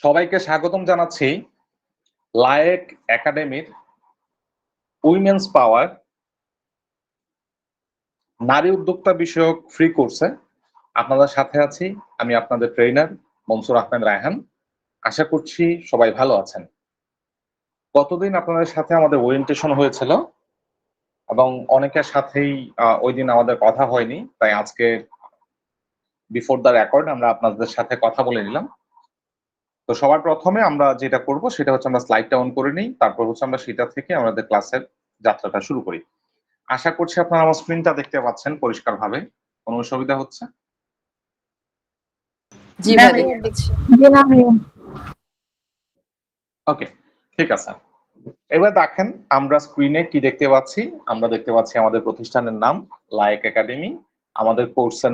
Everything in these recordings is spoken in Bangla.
সবাইকে স্বাগতম জানাচ্ছি লায়েক একাডেমির উইমেন্স পাওয়ার নারী উদ্যোক্তা বিষয়ক ফ্রি কোর্সে আপনাদের সাথে আছি। আমি আপনাদের ট্রেনার মনসুর আহমেদ রায়হান। আশা করছি সবাই ভালো আছেন। গতদিন আপনাদের সাথে আমাদের ওরিয়েন্টেশন হয়েছিল এবং অনেকের সাথেই ওই দিন আমাদের কথা হয়নি, তাই আজকে বিফোর দ্য রেকর্ড আমরা আপনাদের সাথে কথা বলে নিলাম। তো সবার প্রথমে আমরা যেটা করব সেটা হচ্ছে আমরা স্লাইডটা অন করে নিই, তারপর হচ্ছে আমরা সেটা থেকে আমাদের ক্লাসের যাত্রাটা শুরু করি। আশা করছি আপনারা আমার স্ক্রিনটা দেখতে পাচ্ছেন পরিষ্কারভাবে। কোনো অসুবিধা হচ্ছে? জি ভাইয়া দেখছি। ওকে, ঠিক আছে। এবার দেখেন আমরা স্ক্রিনে কি দেখতে পাচ্ছি। আমরা দেখতে পাচ্ছি আমাদের প্রতিষ্ঠানের নাম লায়েক একাডেমি। আমাদের কোর্সের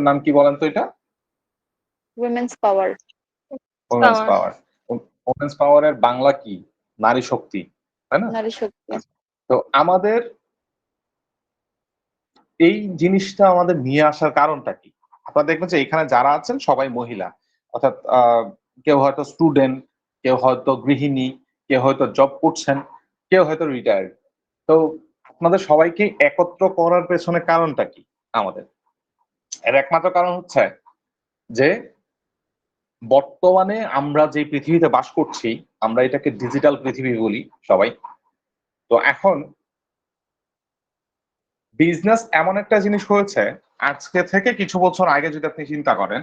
নাম কি বলেন তো? এটা উইমেন্স পাওয়ার। ওমেন্স পাওয়ার। ওমেন্স পাওয়ারের বাংলা কি? নারী শক্তি, তাই না? নারী শক্তি। তো আমাদের এই জিনিসটা আমাদের নিয়ে আসার কারণটা কি? আপনারা দেখবেন যে এখানে যারা আছেন সবাই মহিলা, অর্থাৎ কেউ হয়তো স্টুডেন্ট, কেউ হয়তো গৃহিণী, কেউ হয়তো জব করছেন, কেউ হয়তো রিটায়ার্ড। তো আপনাদের সবাইকে একত্র করার পেছনে কারণটা কি? আমাদের এর একমাত্র কারণ হচ্ছে যে বর্তমানে আমরা যে পৃথিবীতে বাস করছি, আমরা এটাকে ডিজিটাল পৃথিবী বলি সবাই। তো এখন বিজনেস এমন একটা জিনিস হয়েছে, আজকে থেকে কিছু বছর আগে যদি আপনি চিন্তা করেন,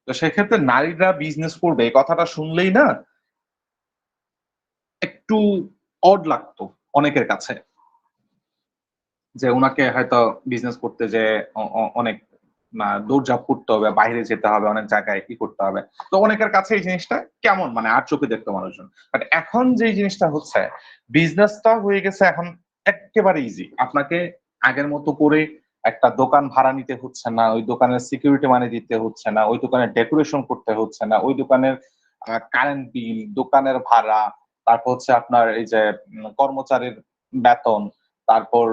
তো সেক্ষেত্রে নারীরা বিজনেস করবে এই কথাটা শুনলেই না একটু অড লাগতো অনেকের কাছে, যে ওনাকে হয়তো বিজনেস করতে যে অনেক দৌড়ঝাঁপ করতে হবে, বাইরে যেতে হবে, অনেক জায়গায় কি করতে হবে। তো অনেকের কাছে এই জিনিসটা কেমন মানে আর চোখে দেখতো মানুষজন। বাট এখন যে জিনিসটা হচ্ছে, বিজনেসটা হয়ে গেছে এখন একেবারে ইজি। আপনাকে আগের মতো করে একটা দোকান ভাড়া নিতে হচ্ছে না, ওই দোকানের সিকিউরিটি মানি দিতে হচ্ছে না, ওই দোকানের ডেকোরেশন করতে হচ্ছে না, ওই দোকানের কারেন্ট বিল, দোকানের ভাড়া, তারপর হচ্ছে আপনার এই যে কর্মচারীর বেতন, তারপর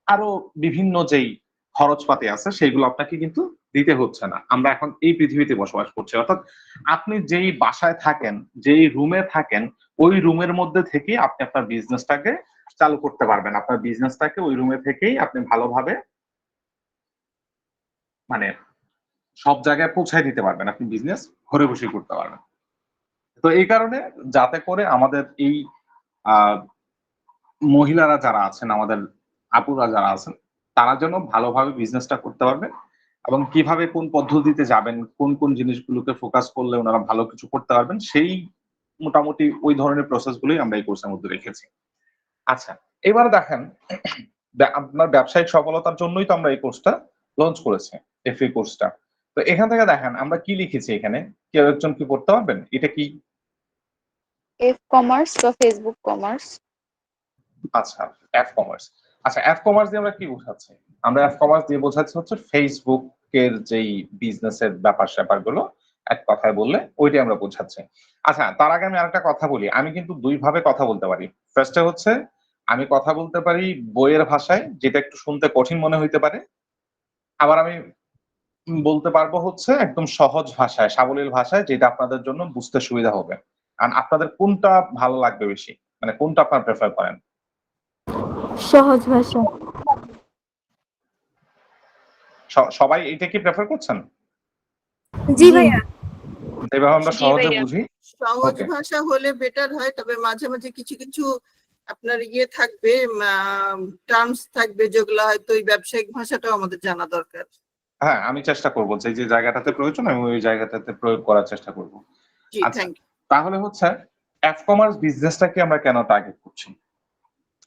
আরো বিভিন্ন যেই খরচপাতি আছে সেগুলো আপনাকে কিন্তু দিতে হচ্ছে না। আমরা এখন এই পৃথিবীতে বসবাস করছি, অর্থাৎ আপনি যেই বাসায় থাকেন, যেই রুমে থাকেন, ওই রুমের মধ্যে থেকে আপনি আপনার বিজনেসটাকে চালু করতে পারবেন। আপনার বিজনেসটাকে ওই রুমে থেকেই আপনি ভালোভাবে মানে সব জায়গায় পৌঁছায় দিতে পারবেন। আপনি বিজনেস ঘরে বসে করতে পারবেন। তো এই কারণে যাতে করে আমাদের এই আহ মহিলারা যারা আছেন, আমাদের আপুরা যারা আছেন, তারা যেন ভালোভাবে বিজনেসটা করতে পারবে এবং কিভাবে কোন পদ্ধতিতে যাবেন, কোন কোন জিনিসগুলোকে ফোকাস করলে ওনারা ভালো কিছু করতে পারবেন, সেই মোটামুটি ওই ধরনের প্রসেস গুলোই আমরা এই কোর্সের মধ্যে রেখেছি। আচ্ছা, এবার দেখেন আপনার ব্যবসায়িক সফলতার জন্যই তো আমরা এই কোর্সটা লঞ্চ করেছি, এই ফ্রি কোর্সটা। তো এখান থেকে দেখেন আমরা কি লিখেছি এখানে, কেউ একজন কি পড়তে পারবেন? এটা কি? এফ কমার্স বা ফেসবুক কমার্স। আচ্ছা, এফ কমার্স। আচ্ছা, এফ কমার্স দিয়ে আমরা কি বোঝাচ্ছি? আমরা এফ কমার্স দিয়ে বোঝাচ্ছি হচ্ছে ফেসবুকের যেই বিজনেসের ব্যাপার-স্যাপারগুলো এক কথায় বললে ওইটাই আমরা বোঝাচ্ছি। আচ্ছা, তার আগে আমি আরেকটা কথা বলি। আমি কিন্তু ২ ভাবে কথা বলতে পারি। ফার্স্ট এ হচ্ছে আমি কথা বলতে পারি বইয়ের ভাষায়, যেটা একটু শুনতে কঠিন মনে হইতে পারে। আবার আমি বলতে পারবো হচ্ছে একদম সহজ ভাষায়, সাবলীল ভাষায়, যেটা আপনাদের জন্য বুঝতে সুবিধা হবে। আর আপনাদের কোনটা ভালো লাগবে বেশি? মানে কোনটা আপনারা প্রেফার করেন? সহজ ভাষা। সবাই এটা কি প্রেফার করছেন? জি ভাইয়া। যেভাবে আমরা জি সহজে ভাইয়া। বুঝি। সহজ ওকে, ভাষা হলে বেটার হয়, তবে মাঝে মাঝে কিছু কিছু আপনার থাকবে, টার্মস থাকবে যেগুলো হয়তো ওই ব্যবসায়িক ভাষাটাও আমাদের জানা দরকার। হ্যাঁ, আমি চেষ্টা করব যে যে জায়গাটাতে প্রয়োজন আমি ওই জায়গাটাতে প্রয়োগ করার চেষ্টা করব। জি, আচ্ছা, থ্যাংক ইউ। তাহলে হচ্ছে এফ কমার্স বিজনেসটাকে আমরা কেন টার্গেট করছি?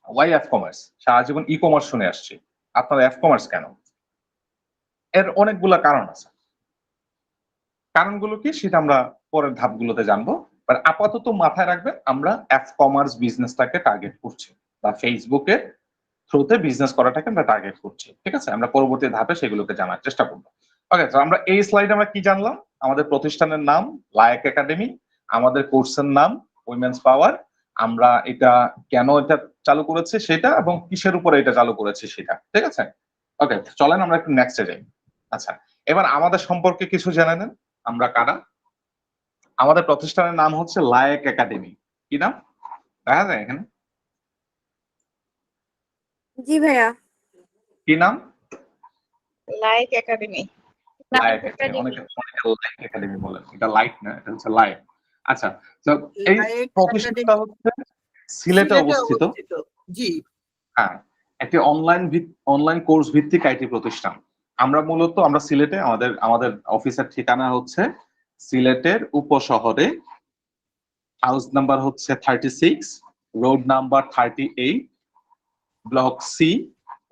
Why F commerce? সারা জীবন ই কমার্স শুনে আসছি, আপনারা এফ কমার্স কেন? এর অনেকগুলা কারণ আছে। কারণগুলো কি সেটা আমরা পরের ধাপগুলোতে জানবো। বাট আপাতত মাথায় রাখবেন আমরা এফ কমার্স বিজনেসটাকে টার্গেট করছি, বা ফেসবুকের থ্রুতে বিজনেস করাটাকে আমরা টার্গেট করছি। ঠিক আছে? আমরা পরবর্তী ধাপে সেগুলোকে জানার চেষ্টা করব। ওকে, তো আমরা এই স্লাইডে আমরা কি জানলাম? আমাদের প্রতিষ্ঠানের নাম লায়েক একাডেমি, আমাদের কোর্সের নাম উইমেন্স পাওয়ার, আমরা এটা কেন এটা চালু করেছি সেটা, এবং কিসের উপরে এটা চালু করেছি সেটা। ঠিক আছে? ওকে, চলেন আমরা একটু নেক্সটে যাই। আচ্ছা, এবার আমাদের সম্পর্কে কিছু জেনে নেন। আমরা কারা? আমাদের প্রতিষ্ঠানের নাম হচ্ছে লায়েক একাডেমি। কি নাম দেখা যায় এখানে? জি ভাইয়া। কি নাম? Like academy. লায়েক একাডেমি। অনেকে লাইক একাডেমি বলেন, এটা লাইট না, এটা হচ্ছে লায়েক। আচ্ছা, তো এই লায়েক প্রতিষ্ঠানটা হচ্ছে সিলেটে অবস্থিত। জি। হ্যাঁ, একটি অনলাইন কোর্স ভিত্তিক আইটি প্রতিষ্ঠান। আমরা সিলেটে, আমাদের অফিসের ঠিকানা হচ্ছে সিলেটের উপশহরে, হাউস নাম্বার হচ্ছে 36, road number 38, block C,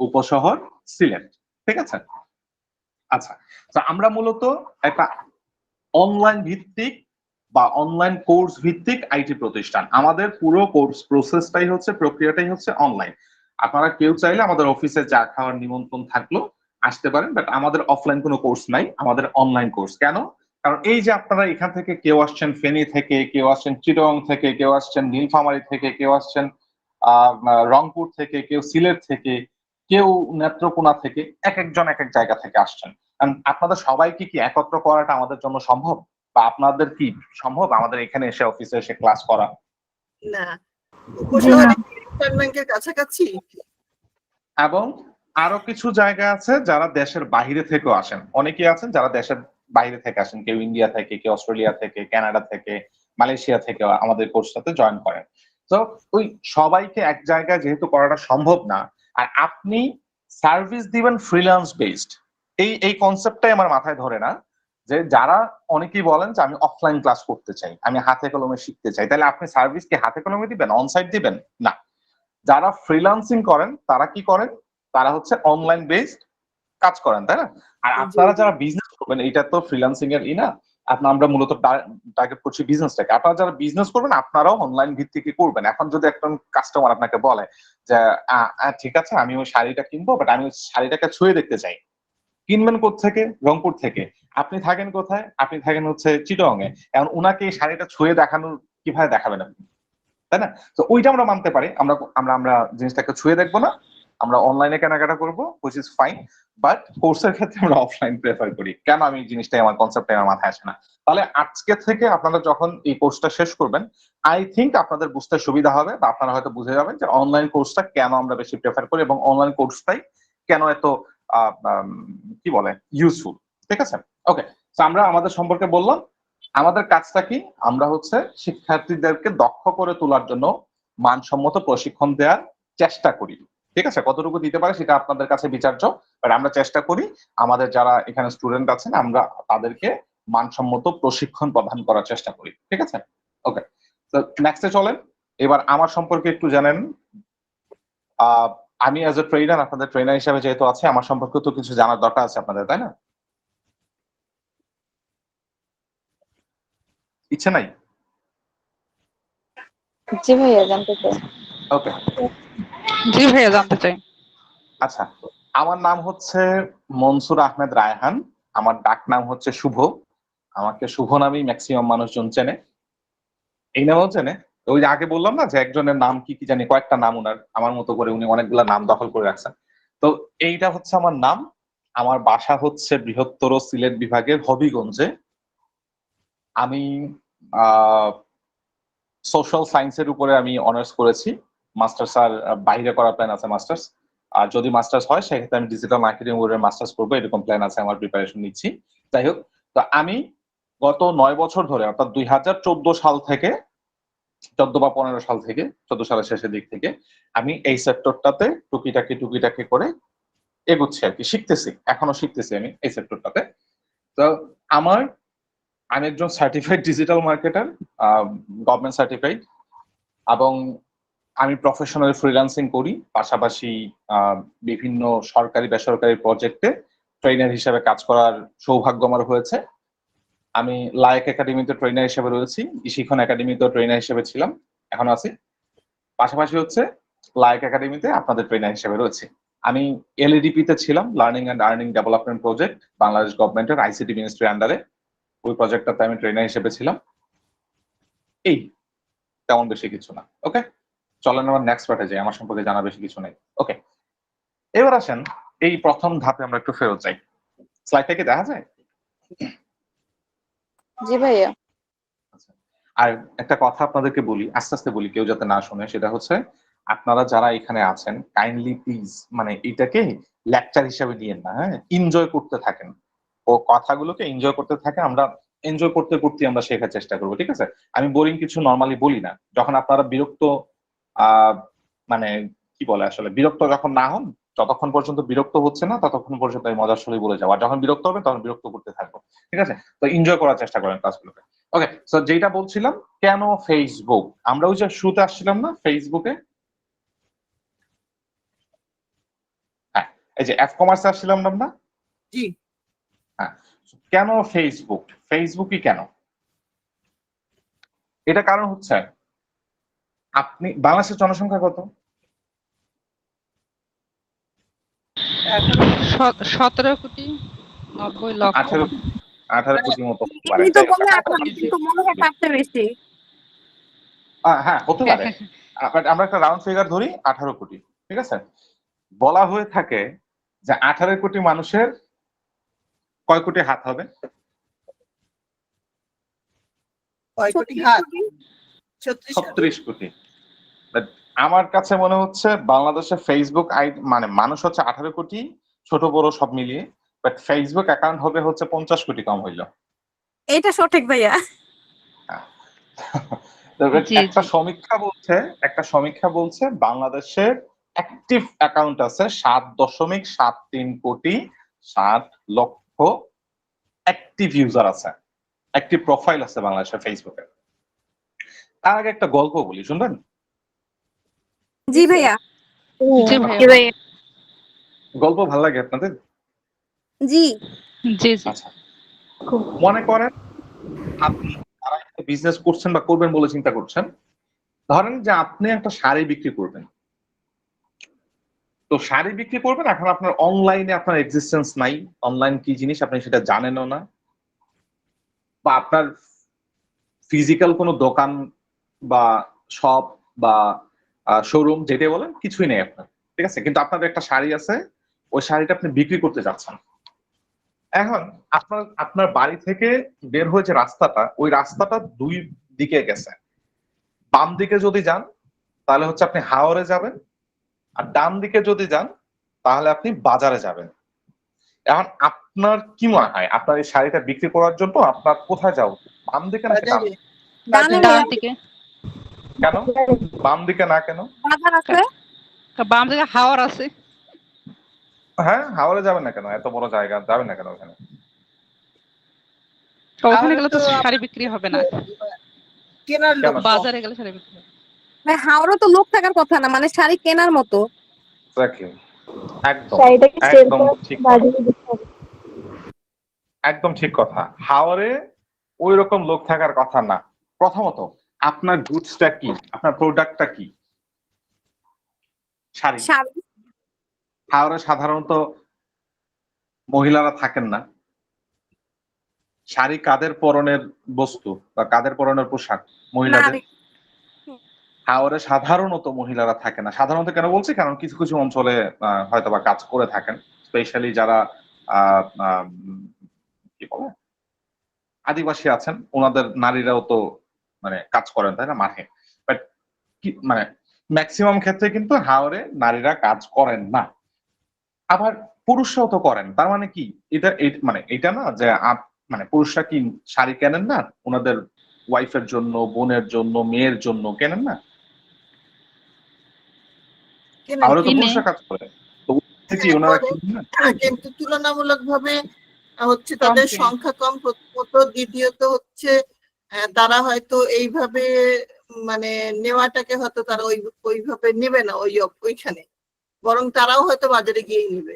Upashahar, Sylhet. ঠিক আছে? আচ্ছা, তো আমরা মূলত একটা অনলাইন ভিত্তিক বা অনলাইন কোর্স ভিত্তিক আইটি প্রতিষ্ঠান। আমাদের পুরো কোর্স প্রক্রিয়াটাই হচ্ছে অনলাইন। আপনারা কেউ চাইলে আমাদের অফিসে চা খাওয়ার নিমন্ত্রণ থাকলো, আসতে পারেন, বাট আমাদের অফলাইন কোনো কোর্স নাই, আমাদের অনলাইন কোর্স। কেন? কারণ এই যে আপনারা এখান থেকে কেউ আসছেন ফেনী থেকে, কেউ আসছেন চিটং থেকে, কেউ আসছেন নীলফামারী থেকে, কেউ আসছেন রংপুর থেকে, কেউ সিলেট থেকে, কেউ নেত্রকোনা থেকে, এক একজন এক এক জায়গা থেকে আসছেন। আপনাদের সবাইকে কি একত্র করাটা আমাদের জন্য সম্ভব? বা আপনাদের কি সম্ভব আমাদের এখানে এসে অফিসে এসে ক্লাস করা? না, উপশহরে ইসলাম ব্যাংকের কাছাকাছি। এবং আরো কিছু জায়গা আছে যারা দেশের বাইরে থেকেও আসেন, অনেকেই আছেন যারা দেশের বাইরে থেকে আসেন, কেউ ইন্ডিয়া থেকে, কেউ অস্ট্রেলিয়া থেকে, কানাডা থেকে, মালয়েশিয়া থেকে আমাদের কোর্সটাতে জয়েন করেন। তো ওই সবাইকে এক জায়গায় যেহেতু করাটা সম্ভব না, আর আপনি সার্ভিস দিবেন ফ্রিল্যান্স বেসড, এই কনসেপ্টটাই আমার মাথায় ধরে না। যে যারা অনেকেই বলেন যে আমি অফলাইন ক্লাস করতে চাই, আমি হাতে কলমে শিখতে চাই, তাহলে আপনি সার্ভিস কি হাতে কলমে দিবেন, অনসাইট দিবেন? না। যারা ফ্রিল্যান্সিং করেন তারা কি করেন? তারা হচ্ছে অনলাইন বেসড কাজ করেন, তাই না? আর আপনারা যারা বিজনেস করবেন, এটা তো ফ্রিল্যান্সিং এর না, আমরা মূলত টার্গেট করছি বিজনেসটাকে। আপনারা যারা বিজনেস করবেন আপনারাও অনলাইন ভিত্তিকই করবেন। এখন যদি একজন কাস্টমার আপনাকে বলে যে ঠিক আছে আমি ওই শাড়িটা কিনবো, বাট আমি ওই শাড়িটাকে ছুঁয়ে দেখতে চাই, কিনবেন কোত্থেকে? রংপুর থেকে। আপনি থাকেন কোথায়? আপনি থাকেন হচ্ছে চিটং এ। এখন উনাকে এই শাড়িটা ছুঁয়ে দেখানোর কিভাবে দেখাবেন আপনি, তাই না? তো ওইটা আমরা মানতে পারি, আমরা আমরা আমরা জিনিসটাকে ছুঁয়ে দেখবো না, আমরা অনলাইনে কেনাকাটা করবো, হুইচ ইজ ফাইন। বাট কোর্সের ক্ষেত্রে আমরা অফলাইন প্রেফার করি। কেন? আমি জিনিসটাই, আমার কনসেপ্টটাই আমার মাথায় আসে না। তাহলে আজকে থেকে আপনারা যখন এই কোর্সটা শেষ করবেন, আই থিঙ্ক আপনাদের বুঝতে সুবিধা হবে, বা আপনারা হয়তো বুঝে যাবেন যে অনলাইন কোর্সটা কেন আমরা বেশি প্রেফার করি এবং অনলাইন কোর্সটাই কেন এত কি বলে ইউজফুল। ঠিক আছে? ওকে, তো আমরা আমাদের সম্পর্কে বললাম। আমাদের কাজটা কি? আমরা হচ্ছে শিক্ষার্থীদেরকে দক্ষ করে তোলার জন্য মানসম্মত প্রশিক্ষণ দেওয়ার চেষ্টা করি। ঠিক আছে? কতটুকু দিতে পারে সেটা আপনাদের কাছে বিচার্য, বাট আমরা চেষ্টা করি আমাদের যারা এখানে স্টুডেন্ট আছেন আমরা তাদেরকে মানসম্মত প্রশিক্ষণ প্রদান করার চেষ্টা করি। ঠিক আছে? ওকে, তো নেক্সটে চলেন। এবার আমার সম্পর্কে একটু জানেন। আমি অ্যাজ এ ট্রেনার, আপনাদের ট্রেনার হিসেবে যেহেতু আছে, আমার সম্পর্কে তো কিছু জানার দরকার আছে আপনাদের, তাই না? ইচ্ছে নাই? জি ভাইয়া, জানতে চাই। ওকে, জি ভাইয়া, জানতে চাই। আচ্ছা, আমার নাম হচ্ছে মনসুর আহমেদ রায়হান। আমার ডাক নাম হচ্ছে শুভ। আমাকে শুভ নামেই ম্যাক্সিমাম মানুষজন চেনে। এই নামেও চেনে। ওই যে আগে বললাম না যে একজনের নাম কি কি জানি, কয়েকটা নাম উনার, আমার মতো করে উনি অনেকগুলা নাম দখল করে রাখছেন। তো এইটা হচ্ছে আমার নাম। আমার বাসা হচ্ছে বৃহত্তর সিলেট বিভাগের হবিগঞ্জে। আমি সোশ্যাল সায়েন্সের উপরে আমি অনার্স করেছি। মাস্টার্স আর বাইরে করার প্ল্যান আছে মাস্টার্স। আর যদি মাস্টার্স হয় সেক্ষেত্রে আমি ডিজিটাল মার্কেটিং উপরে মাস্টার্স করবো, এরকম প্ল্যান আছে আমার, প্রিপারেশন নিচ্ছি। যাই হোক, তো আমি গত 9 বছর ধরে, অর্থাৎ 2014 সাল থেকে, 14 বা 15 সাল থেকে, 14 সালের শেষের দিক থেকে আমি এই সেক্টরটাতে টুকিটাকি করে এগোচ্ছি আর কি, শিখতেছি, এখনো শিখতেছি আমি এই সেক্টরটাতে। তো আমি একজন certified digital marketer, government certified, এবং আমি প্রফেশনাল ফ্রিল্যান্সিং করি, পাশাপাশি বিভিন্ন সরকারি বেসরকারি প্রজেক্টে ট্রেনার হিসেবে কাজ করার সৌভাগ্য আমার হয়েছে। আমি লায়েক একাডেমিতে ট্রেনার হিসেবে রয়েছি, ইশিখন একাডেমিতেও ট্রেনার হিসেবে ছিলাম, এখন আছি। পাশাপাশি হচ্ছে লায়েক একাডেমিতে আপনাদের ট্রেনার হিসেবে রয়েছে। আমি এলইডিপি তে ছিলাম, learning and earning development project, Bangladesh গভর্নমেন্টের আইসিটি মিনিস্ট্রির আন্ডারে। ওই প্রজেক্টটাতে আমি ট্রেনার হিসেবে ছিলাম। এই, তেমন বেশি কিছু না। ওকে, চলেন আমার নেক্সট পার্টে যাই। আমার সম্পর্কে জানা বেশি কিছু নেই। ওকে, এবার আসেন এই প্রথম ধাপে আমরা একটু ফেরত যাই। স্লাইডটা কি দেখা যায়? জি ভাইয়া। আর একটা কথা আপনাদেরকে বলি, আস্তে আস্তে বলি, কেউ যাতে না শুনে, সেটা হচ্ছে আপনারা যারা এখানে আছেন কাইন্ডলি প্লিজ মানে এটাকে লেকচার হিসাবে নিয়েন না, হ্যাঁ, এনজয় করতে থাকেন, ও কথাগুলোকে এনজয় করতে থাকে, আমরা এনজয় করতে করতে আমরা শেখার চেষ্টা করবো, ঠিক আছে? আমি বোরিং কিছু নর্মালি বলি না। যখন আপনারা বিরক্ত আহ মানে কি বলে আসলে বিরক্ত যখন না হন, যতক্ষণ পর্যন্ত বিরক্ত হচ্ছে না ততক্ষণ পর্যন্ত আমি মজার সরে বলে যাবো, আর যখন বিরক্ত হবে তখন বিরক্ত করতে থাকবো, ঠিক আছে? তো এনজয় করার চেষ্টা করেন ক্লাসগুলোকে। ওকে, সো যেটা বলছিলাম, কেন ফেসবুক, আমরা ওই যে শুরুতে আসছিলাম না ফেসবুকে, হ্যাঁ, এই যে এফ কমার্সে আসছিলাম না আমরা, জি। হ্যাঁ, কেন ফেসবুক, ফেসবুকই কেন? এটা কারণ হচ্ছে আপনি বাংলাদেশের জনসংখ্যা কত? 17,90,00,000 18 কোটি মতো হতে পারে, এমনি তো যাই হোক, বললে একটা 18 কিন্তু মনে হয় তার চেয়ে বেশি। হ্যাঁ হতে পারে, আমরা একটা রাউন্ড ফিগার ধরি 18 কোটি, ঠিক আছে? বলা হয়ে থাকে যে 18 কোটি মানুষের কয় কোটি হাত হবে? কয় কোটি হাত? 36 কোটি। 36 কোটি। But আমার কাছে মনে হচ্ছে বাংলাদেশে ফেসবুক মানে মানুষ হচ্ছে 18 কোটি, ছোট বড় সব মিলিয়ে, বাট ফেসবুক অ্যাকাউন্ট হবে হচ্ছে 50 কোটি কম হইলো। এটা সঠিক ভাইয়া। জি, একটা জি। সমীক্ষা বলছে বাংলাদেশের অ্যাক্টিভ অ্যাকাউন্ট আছে 7.73 কোটি 7 লক্ষ অ্যাক্টিভ ইউজার আছে, অ্যাক্টিভ প্রোফাইল আছে বাংলাদেশের ফেসবুকে। তার আগে একটা গল্প বলি, শুনবেন? জি ভাইয়া। জি ভাইয়া। গল্প ভালো লাগে আপনাদের? জি। জি, জি। আচ্ছা, মনে করেন আপনি বিজনেস করছেন বা করবেন বলে চিন্তা করছেন, ধরেন যে আপনি একটা শাড়ি বিক্রি করবেন। তো শাড়ি বিক্রি করবেন, এখন আপনার অনলাইনে আপনার এক্সিস্টেন্স নাই, অনলাইন কি জিনিস আপনি সেটা জানেনও না, বা আপনার ফিজিক্যাল কোনো দোকান বা শপ বা শোরুম যেটাই বলেন কিছুই নেই আপনার, ঠিক আছে? কিন্তু আপনার একটা শাড়ি আছে, ওই শাড়িটা আপনি বিক্রি করতে যাচ্ছেন। এখন আপনার বাড়ি থেকে বের হয়ে যে রাস্তাটা, ওই রাস্তাটা দুই দিকে গেছে। বাম দিকে যদি যান তাহলে হচ্ছে আপনি হাওরে যাবেন, আর ডান দিকে যদি যান তাহলে আপনি বাজারে যাবেন। এখন আপনার কি মনে হয় আপনার এই শাড়িটা বিক্রি করার জন্য আপনার কোথায় যাও, বাম দিকে নাকি ডান? বাজারে। ডানে ডান ভাইয়া। দিকে। কেন বাম দিকে না কেন? বাজার আছে। বাম দিকে হাওর আছে। হ্যাঁ, হাওড়ে যাবেন না কেন? এত বড় জায়গা যাবেন না কেন ওখানে? তো ওখানে তাহলে গেলে তো তো শাড়ি বিক্রি হবে না, কেনার লোক কেন? কম। বাজারে গেলে শাড়ি বিক্রি হবে। ভাই হাওড়া তো লোক থাকার কথা না, মানে শাড়ি কেনার মতো। Exactly. একদম শাড়িটাকে সেল একদম করে ঠিক কথা, বাজারে দিতে হবে। একদম ঠিক কথা। হাওড়ে ওই রকম লোক থাকার কথা না। প্রথমত আপনার গুডসটা কি, আপনার প্রোডাক্টটা কি? শাড়ি। শাড়ি। হাওড়ে সাধারণত মহিলারা থাকেন না। শাড়ি কাদের পরনের বস্তু বা কাদের পরনের পোশাক? মহিলাদের। নারী। হাওড়ে সাধারণত মহিলারা থাকে না। সাধারণত কেন বলছি, কারণ কিছু কিছু অঞ্চলে হয়তো বা কাজ করে থাকেন, স্পেশালি যারা আহ, আহ, কি বলে আদিবাসী আছেন, ওনাদের নারীরাও তো মানে কাজ করেন, তাই না, মাঠে। বাট কি মানে ম্যাক্সিমাম ক্ষেত্রে কিন্তু হাওরে নারীরা কাজ করেন না। আবার পুরুষরাও তো করেন, তার মানে কি মানে এটা না যে মানে পুরুষরা কি শাড়ি কেনেন না ওনাদের ওয়াইফের জন্য, বোনের জন্য, মেয়ের জন্য কেনেন না? কেনেন তাহলে তো কিনে। পুরুষরা কাজ করে, তো কি ওনারা করে, কিনেন না? কিন্তু তুলনামূলক ভাবে হচ্ছে কম তাদের কিনে। সংখ্যা কম, প্রথমত। দ্বিতীয়ত হচ্ছে তারা হয়তো এইভাবে মানে নেওয়াটাকে হয়তো তারা ওইভাবে নেবে না ওইখানে, বরং তারাও হয়তো বাজারে গিয়েই নেবে।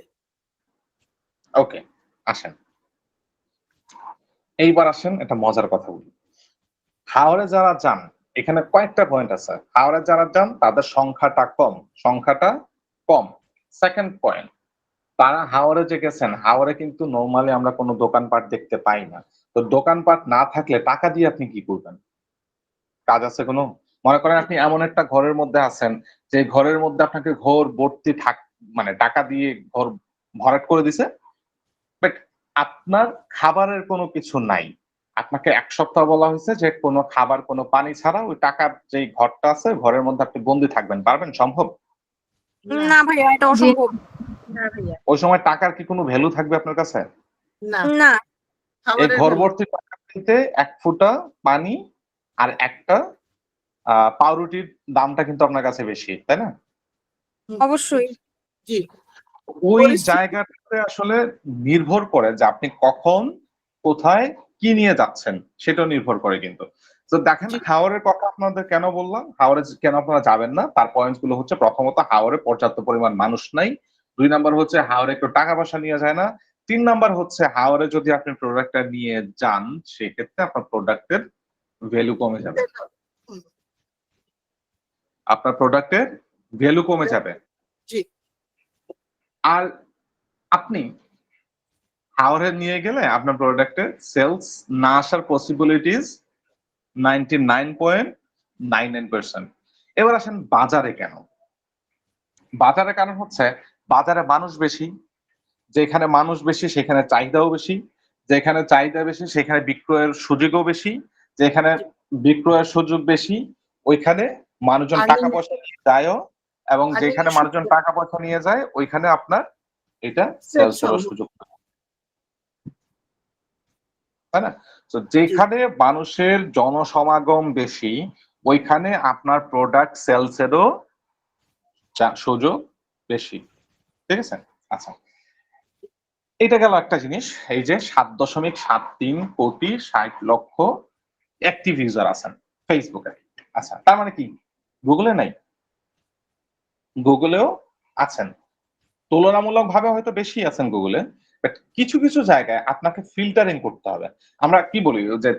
ওকে, আসেন এইবার আসেন একটা মজার কথা বলি। হাওড়ে যারা যান, এখানে কয়েকটা পয়েন্ট আছে। হাওড়ে যারা যান তাদের সংখ্যাটা কম। সেকেন্ড পয়েন্ট, তারা হাওড়ে যে গেছেন, হাওড়ে কিন্তু নর্মালি আমরা কোনো দোকানপাট দেখতে পাই না। তো দোকানপাট না থাকলে টাকা দিয়ে আপনি কি করবেন? কাজ আছে কোনো? মনে করেন আপনি এমন একটা ঘরের মধ্যে আছেন, যে ঘরের মধ্যে আপনাকে ঘর ভর্তি মানে টাকা দিয়ে ঘর ভরাট করে দিছে, বাট আপনার খাবারের কোনো কিছু নাই। আপনাকে 1 সপ্তাহ বলা হয়েছে যে কোনো খাবার কোনো পানি ছাড়া ওই টাকার যে ঘরটা আছে ঘরের মধ্যে আপনি বন্দি থাকবেন, পারবেন? সম্ভব? না ভাইয়া, এটা অসম্ভব। না ভাইয়া, ওই সময় টাকার কি কোনো ভ্যালু থাকবে আপনার কাছে? না, না। এই খাবারের ঘর ভ্যালু। ভর্তি টাকা কিনতে 1 ফুটা পানি আর একটা পাউরুটির দামটা কিন্তু আপনার কাছে বেশি, তাই না? অবশ্যই। জি, ওই পরিস্থিতি- জায়গাটাতে আসলে নির্ভর করে যে আপনি কখন কোথায় কি নিয়ে যাচ্ছেন, সেটা নির্ভর করে কিন্তু। তো দেখেন, জি। হাওরের কথা আপনাদের কেন বললাম, হাওরে কেন আপনারা যাবেন না, তার পয়েন্টস গুলো হচ্ছে, প্রথমত হাওরে পর্যাপ্ত পরিমাণ মানুষ নাই, 2 নাম্বার হচ্ছে হাওরে একটু টাকা পয়সা নিয়ে যায় না, 3 নাম্বার হচ্ছে হাওরে যদি আপনি প্রোডাক্টটা নিয়ে যান সেক্ষেত্রে আপনার প্রোডাক্টের ভ্যালু কমে যাবে, হুম, আপনার প্রোডাক্টের ভ্যালু কমে যাবে। জি, আর আপনি হাওরে নিয়ে গেলে আপনার প্রোডাক্টের সেলস না আসার পসিবিলিটিস 99.99%। এবার আসেন বাজারে কেন? বাজারে কারণ হচ্ছে বাজারে মানুষ বেশি, যেখানে মানুষ বেশি সেখানে চাহিদাও বেশি, যেখানে চাহিদা বেশি সেখানে বিক্রয়ের সুযোগও বেশি, যেখানে বিক্রয়ের সুযোগ বেশি ওইখানে মানুষজন টাকা Earning- পয়সা নিয়ে যায়ও, এবং earning যেখানে এর মানুষজন সুযোগ। টাকা পয়সা নিয়ে যায় ওইখানে আপনার এটা Sell সেলসেরও সম্ভব। সুযোগ, তাই না? তো যেখানে মানুষের জনসমাগম বেশি ওইখানে আপনার প্রোডাক্ট সেলসেরও সুযোগ বেশি, ঠিক আছে? আচ্ছা, এটা গেল একটা জিনিস। এই যে 7.73 কোটি 60 লক্ষ অ্যাক্টিভ ইউজার আছেন ফেসবুকে। আচ্ছা, তার মানে কি গুগলে নাই? গুগলেও আছেন, তুলনামূলক ভাবে হয়তো বেশি আছেন গুগলে, বাট কিছু কিছু জায়গায় আপনাকে ফিল্টারিং করতে হবে। আমরা কি বলি যে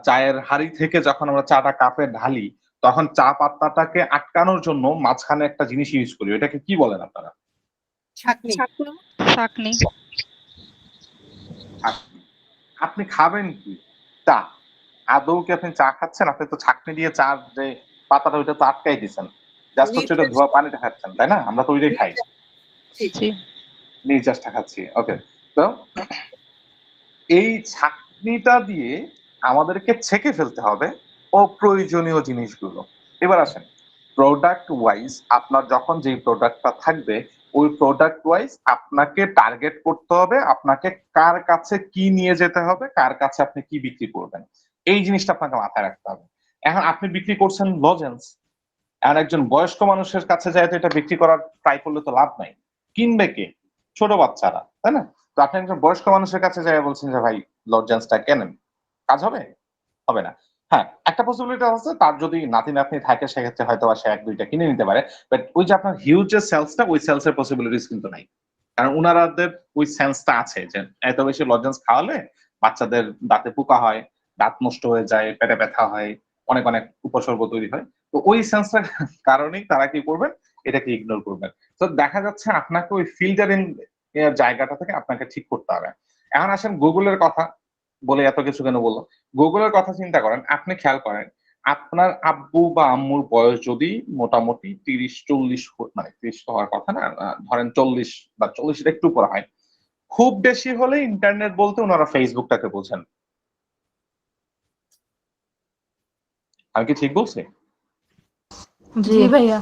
চায়ের হাড়ি থেকে যখন আমরা চাটা কাপে ঢালি তখন চা পাতাটাকে আটকানোর জন্য মাঝখানে একটা জিনিস ইউজ করি, এটাকে কি বলেন আপনারা? ছাঁকনি। চাকনি। ছাঁকনি। আপনি খাবেন কি? চা। আদৌ কি আপনি চা খাচ্ছেন? আপনি তো ছাঁকনি দিয়ে চা যে পাতাটা ওইটা তো আটকাই দিচ্ছেন, জাস্ট হচ্ছে এটা ধোয়া পানিটা খাচ্ছেন, তাই না? আমরা তো ওইটাই খাই, জি। নির্যাসটা খাচ্ছি। ওকে, তো এই ছাঁকনিটা দিয়ে আমাদেরকে ছেঁকে ফেলতে হবে অপ্রয়োজনীয় জিনিসগুলো। এবার আসেন, প্রোডাক্ট ওয়াইজ আপনার যখন যে প্রোডাক্টটা থাকবে ওই প্রোডাক্ট ওয়াইজ আপনাকে টার্গেট করতে হবে, আপনাকে কার কাছে কি নিয়ে যেতে হবে, কার কাছে আপনি কি বিক্রি করবেন, এই জিনিসটা আপনাকে মাথায় রাখতে হবে। এখন আপনি বিক্রি করছেন লজেন্স, আর একজন বয়স্ক মানুষের কাছে যায় তো এটা বিক্রি করার ট্রাই করলে তো লাভ নাই, কিনবে কে? ছোট বাচ্চারা, তাই না? তো আপনি একজন বয়স্ক মানুষের কাছে যায় বলছেন যে ভাই লজেন্সটা কেনেন, কাজ হবে? হবে না। হ্যাঁ, একটা পসিবিলিটি আছে, তার যদি নাতি নাতনি থাকে সেক্ষেত্রে হয়তো সে 1-2টা কিনে নিতে পারে, বাট ওই যে আপনার হিউজ যে সেলসটা ওই সেলসের পসিবিলিটিস কিন্তু নাই, কারণ উনারাদের ওই সেন্সটা আছে যে এত বেশি লজেন্স খাওয়ালে বাচ্চাদের দাঁতে পোকা হয়, দাঁত নষ্ট হয়ে যায়, পেটে ব্যথা হয়, অনেক অনেক উপসর্গ তৈরি হয়। তো ওই সেন্সের কারণেই তারা কি করবেন, এটাকে ইগনোর করবেন। তো দেখা যাচ্ছে আপনাকে ওই ফিল্টারিং জায়গাটা থেকে আপনাকে ঠিক করতে হবে। এখন আসেন গুগলের কথা বলে এত কিছু কেন বললো, গুগলের কথা চিন্তা করেন, আপনি খেয়াল করেন আপনার আব্বু বা আম্মুর বয়স যদি মোটামুটি 30-40, মানে 30 তো হওয়ার কথা না, ধরেন 40 বা 40 একটু উপরে হয়, খুব বেশি হলে ইন্টারনেট বলতে ওনারা ফেসবুকটাকে বোঝেন। আমি কি ঠিক বলছি? জি ভাইয়া।